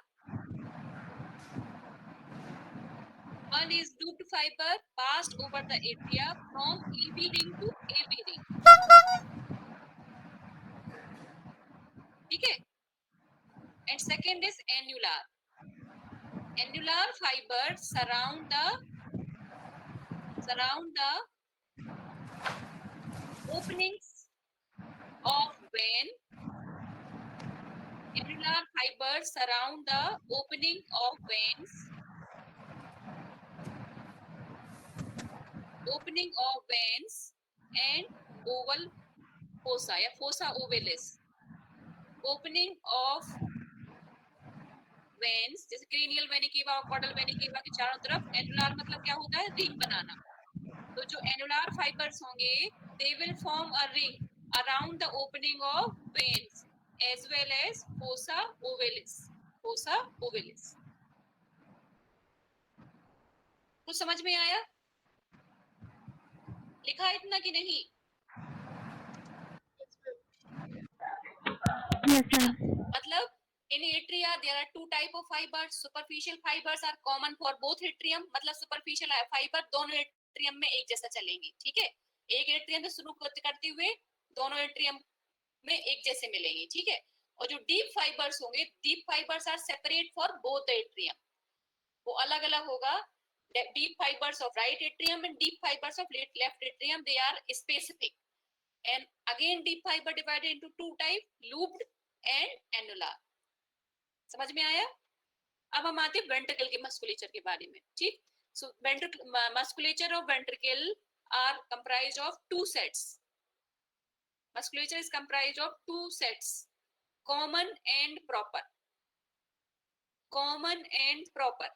One is looped fiber passed over the atria from AV ring to AV ring. ठीक है. And second is annular. Annular fibers surround the openings of vein. Annular fibers surround the opening of veins. Opening of veins and oval fossa या fossa ovalis, opening of veins, जैसे cranial venae cava और caudal वेनी केवा के चारों तरफ। Annular मतलब क्या होता है, रिंग बनाना। तो जो एनुलार फाइबर्स होंगे they will form a ring around the opening of veins as well as fossa ovalis, fossa ovalis. कुछ समझ में आया? लिखा इतना कि नहीं? Yes, ma'am. मतलब in atria there are two type of fibers. Superficial fibers are common for both atrium, मतलब superficial fiber दोनों एट्रियम में एक जैसा चलेंगे, ठीक है। एक एट्रियम से शुरू करते हुए दोनों एट्रियम में एक जैसे मिलेंगे, ठीक है। और जो डीप फाइबर्स होंगे, deep fibres are separate for both atrium, वो अलग अलग होगा। Deep fibres of right atrium and deep fibres of left atrium, they are specific. And again deep fiber divided into two type, looped and annular। समझ में आया? अब हम आते हैं वेंट्रिकल के मस्कुलेचर के बारे में, ठीक। So musculature of ventricle are comprised of two sets. Musculature is comprised of two sets, common and proper, common and proper।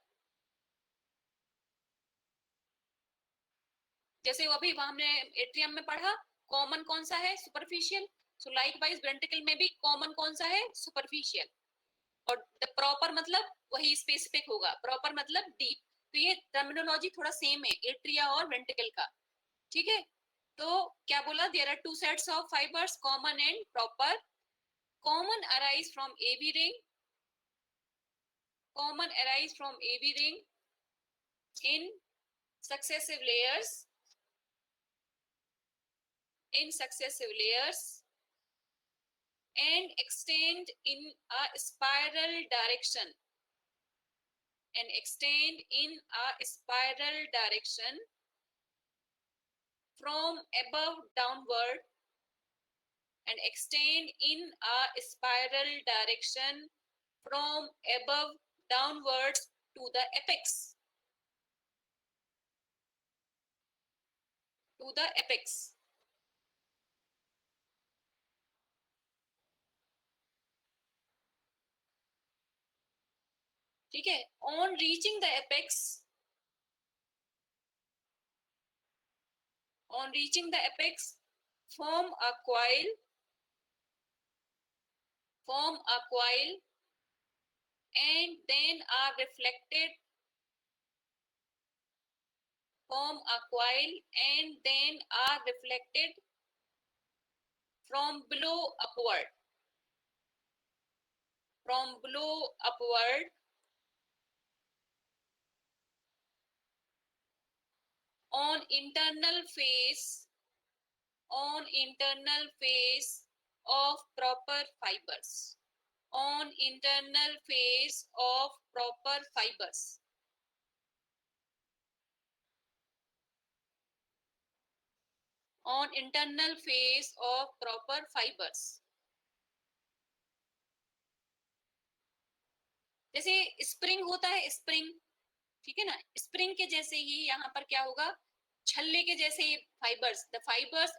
जैसे अभी हमने एट्रियम में पढ़ा, कॉमन कौन सा है, सुपरफिशियल। सो लाइकवाइज वेंट्रिकल में भी कॉमन कौन सा है, सुपरफिशियल। और प्रॉपर मतलब वही स्पेसिफिक होगा, प्रॉपर मतलब डीप। तो ये टर्मिनोलॉजी थोड़ा सेम है एट्रिया और वेंट्रिकल का, ठीक है। तो क्या बोला, there are two sets of fibres, common and proper. Common arise from AV ring, common arise from AV ring in successive layers, in successive layers and extend in a spiral direction, and extend in a spiral direction from above downward, and extend in a spiral direction from above downwards to the apex, to the apex। ठीक है। On reaching the apex, on reaching the apex, form a coil, form a coil, and then are reflected, form a coil and then are reflected from below upward, from below upward on internal face, on internal face of proper fibers, on internal face of proper fibers। on internal face of proper fibers। जैसे spring होता है, spring, ठीक है ना, spring के जैसे ही यहाँ पर क्या होगा, छल्ले के जैसे fibres, the fibres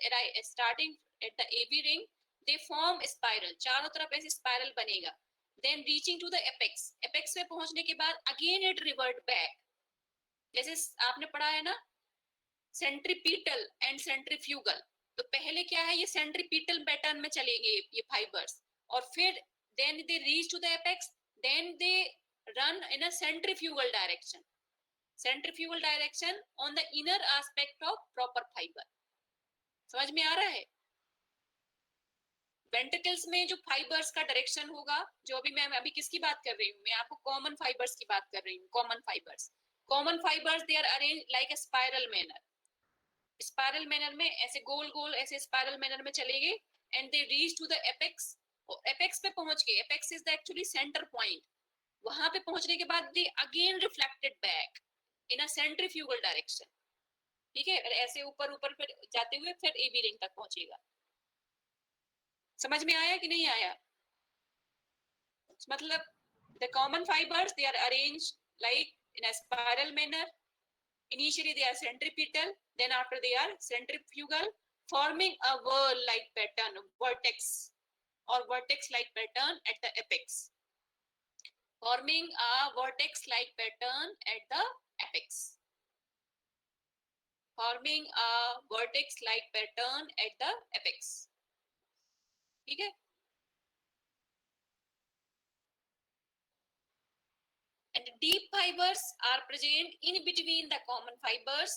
starting at the AV ring, they form spiral, चारों तरफ ऐसे स्पाइरल बनेगा। Then reaching to the apex, apex पे पहुंचने के बाद अगेन इट रिवर्ट बैक। जैसे आपने पढ़ा है ना सेंट्रीपीटल एंड सेंट्रीफ्यूगल, तो पहले क्या है, ये सेंट्रीपीटल पैटर्न में चलेंगे ये फाइबर्स, और फिर then they reach to the apex, then they run in a centrifugal direction, centrifugal direction on the inner aspect of proper fiber। समझ में आ रहा है? वेंट्रिकल्स में जो फाइबर्स का डायरेक्शन होगा, जो अभी मैं अभी किसकी बात कर रही हूँ, मैं आपको कॉमन फाइबर्स की बात कर रही हूँ। Common fibres they are arrange like a spiral manner, spiral manner में ऐसे गोल गोल ऐसे स्पाइरल मैनर में चलेंगे, and they reach to the apex. Apex पे पहुंच के, apex is the actually centre point, वहां पे पहुंचने के बाद they again reflected back in a centrifugal direction, ठीक है। और ऐसे ऊपर ऊपर फिर जाते हुए फिर एबी रिंग तक पहुंचेगा। समझ में आया कि नहीं आया? मतलब the common fibers they are arranged like in a spiral manner, initially they are centripetal, then after they are centrifugal, forming a whirl-like pattern, vertex or vertex-like pattern at the apex. Forming a vertex-like pattern at the apex. Forming a vertex-like pattern at the apex. ठीक है? And the deep fibers are present in between the common fibers.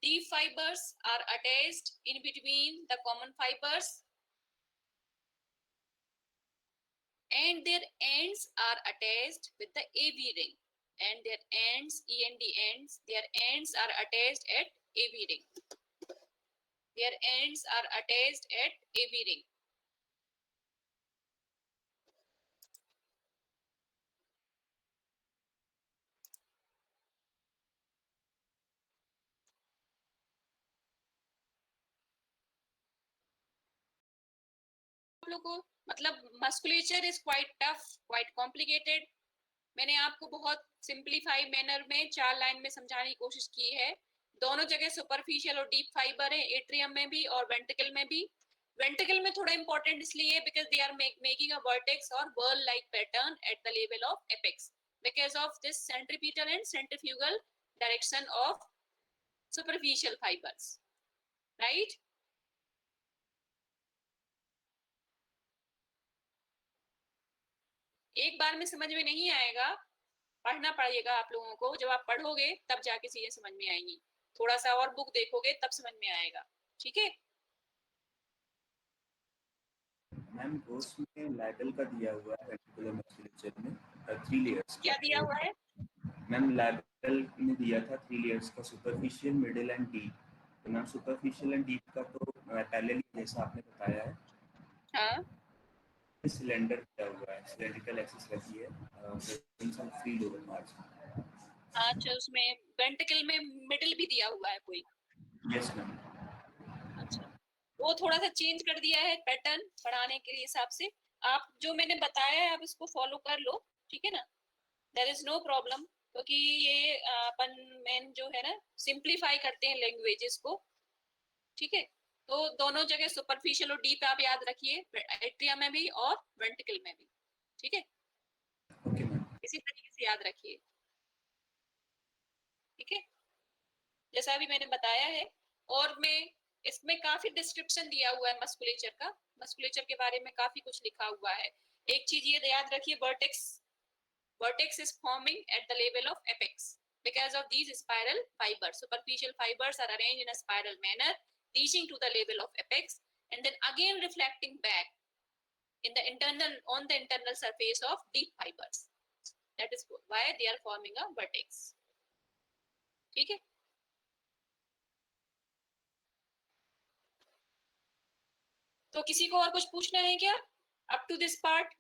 Deep fibers are attached in between the common fibers, and their ends are attached with the AV ring. And their ends, END ends, their ends are attached at AV ring. Their ends are attached at AV ring. लोगों मतलब musculature is quite tough, quite complicated. मैंने आपको बहुत simplify manner में 4 line में समझाने की कोशिश की है. दोनों जगह सुपरफिशियल और डीप फाइबर है, एट्रियम में भी और वेंट्रिकल में भी. वेंट्रिकल में थोड़ा इंपॉर्टेंट इसलिए because they are making a vertex और whorl like pattern at the level of apex because of this centripetal and centrifugal direction of superficial fibres, right. एक बार में समझ में नहीं आएगा, पढ़ना पड़ेगा आप लोगों को. जब आप पढ़ोगे तब जाके चीजें समझ में आएंगी. थोड़ा सा और बुक देखोगे तब समझ में आएगा. ठीक है. मैम कोर्स में लैबल का दिया हुआ है वेंट्रिकुलर मस्कुलेचर में 3 लेयर्स. क्या दिया हुआ है? मैम लैबल में दिया था 3 लेयर्स का, सुपरफिशियल, मिडिल एंड डीप. तो मैम सुपरफिशियल एंड डीप का तो पैरेलली जैसा आपने बताया है. हाँ, सिलेंडर दिया हुआ है, सिलेंड्रिकल एक्सिस रखी है, इन सब 3 लोअर पार्ट्स. अच्छा. उसमें वेंट्रिकल में मिडिल भी दिया हुआ है कोई? Yes ma'am. अच्छा, वो थोड़ा सा चेंज कर दिया है पैटर्न पढ़ाने के हिसाब से. आप जो मैंने बताया है आप इसको फॉलो कर लो, ठीक है ना. देयर इज नो प्रॉब्लम, क्योंकि ये अपन मेन जो है ना सिंप्लीफाई करते हैं लैंग्वेजेस को. ठीक है. तो दोनों जगह सुपरफिशियल और डीप आप याद रखिए, एट्रियम में भी और वेंट्रिकल में भी. ठीक है. Okay ma'am. इसी तरीके से याद रखिए. ठीक है, जैसा अभी मैंने बताया है. और मैं इसमें काफी डिस्क्रिप्शन दिया हुआ है मस्कुलेचर का. मस्कुलेचर के बारे में काफी कुछ लिखा हुआ है. एक चीज ये याद रखिए, vertex is forming at the level of apex because of these spiral fibers. Superficial fibers are arranged in a spiral manner reaching to the level of apex and then again reflecting back in the internal surface of deep fibers. That is why they are forming a vertex. ठीक है. तो किसी को और कुछ पूछना है क्या अप टू दिस पार्ट?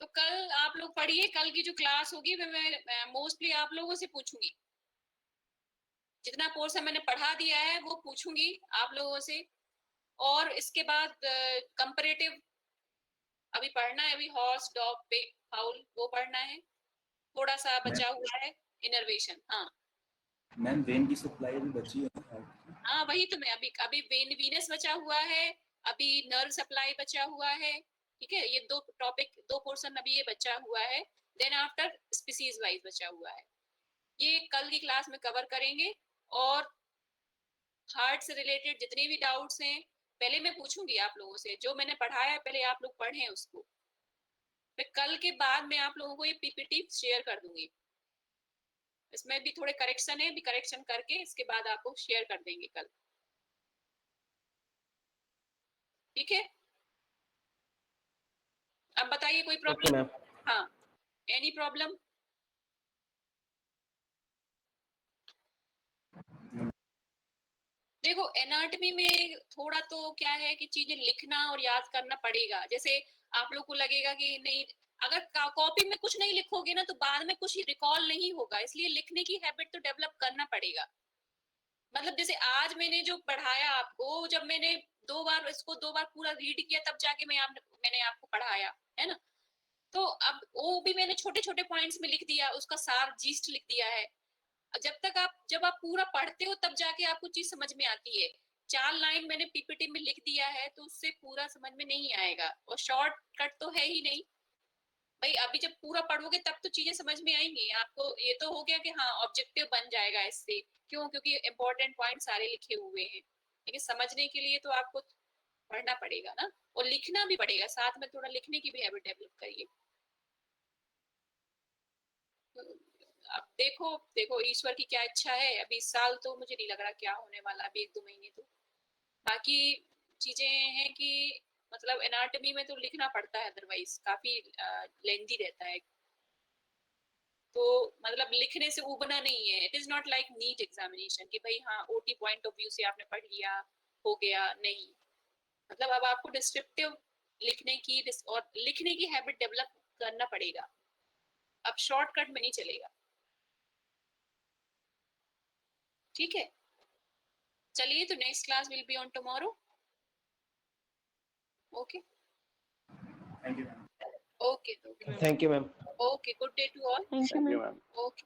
तो कल आप लोग पढ़िए. कल की जो क्लास होगी मैं मोस्टली आप लोगों से पूछूंगी. जितना पोर्शन मैंने पढ़ा दिया है वो पूछूंगी आप लोगों से. और इसके बाद कंपैरेटिव अभी पढ़ना है. अभी हॉर्स, डॉग, पिग, फाउल वो पढ़ना है. थोड़ा सा बचा हुआ है इनर्वेशन. हाँ मैम वेन की सप्लाई भी बची है. हाँ, वही तो मैं अभी वीनस बचा हुआ है, अभी नर्व सप्लाई बचा हुआ है. ठीक है, ये 2 टॉपिक 2 पोर्शन अभी ये बचा हुआ है. देन आफ्टर स्पीसीज वाइज बचा हुआ है. ये कल की क्लास में कवर करेंगे. और हार्ट से रिलेटेड जितने भी डाउट्स हैं पहले मैं पूछूंगी आप लोगों से. जो मैंने पढ़ाया है पहले आप लोग पढ़ें उसको. फिर कल के बाद मैं आप लोगों को ये पीपीटी शेयर कर दूंगी. इसमें भी थोड़े करेक्शन है, भी करेक्शन करके इसके बाद आपको शेयर कर देंगे कल. ठीक है. अब बताइए कोई प्रॉब्लम? हाँ, एनी प्रॉब्लम? देखो एनाटॉमी में थोड़ा तो क्या है कि चीजें लिखना और याद करना पड़ेगा. जैसे आप लोग को लगेगा कि नहीं, अगर कॉपी में कुछ नहीं लिखोगे ना तो बाद में कुछ रिकॉल नहीं होगा. इसलिए लिखने की हैबिट तो डेवलप करना पड़ेगा. मतलब जैसे आज मैंने जो पढ़ाया आपको, जब मैंने दो बार पूरा रीड किया तब जाके मैंने आपको पढ़ाया, है ना। तो अब वो भी मैंने छोटे छोटे पॉइंट्स में लिख दिया, उसका सार जीस्ट लिख दिया है। जब आप पूरा पढ़ते हो तब जाके आपको चीज समझ में आती है। 4 लाइन मैंने पीपीटी में लिख दिया है तो उससे पूरा समझ में नहीं आएगा, और शॉर्टकट तो है ही नहीं भाई। अभी जब पूरा पढ़ोगे तब तो चीजें समझ में आएंगी आपको। ये तो हो गया कि हाँ ऑब्जेक्टिव बन जाएगा इससे, क्यों, क्योंकि इंपॉर्टेंट पॉइंट सारे लिखे हुए हैं। लेकिन समझने के लिए तो आपको पढ़ना पड़ेगा ना, और लिखना भी पड़ेगा साथ में, थोड़ा लिखने की भी हैबिट डेवलप करिए। अब देखो देखो ईश्वर की क्या इच्छा है। अभी इस साल तो मुझे नहीं लग रहा क्या होने वाला, अभी 1-2 महीने तो। बाकी चीजें हैं कि मतलब एनाटॉमी में तो लिखना पड़ता है, अदरवाइज काफी लेंथी रहता है। तो मतलब लिखने से उबना नहीं है। It is not like NEET examination कि भाई हाँ ओटी पॉइंट ऑफ व्यू से आपने पढ़ लिया हो गया, नहीं। मतलब अब आपको डिस्क्रिप्टिव लिखने की हैबिट डेवलप करना पड़ेगा। अब शॉर्टकट में नहीं चलेगा। ठीक है, चलिए तो next class will be on tomorrow. Okay thank you ma'am. Okay thank you ma'am. Okay, good day to all. Thank you, ma'am. Okay.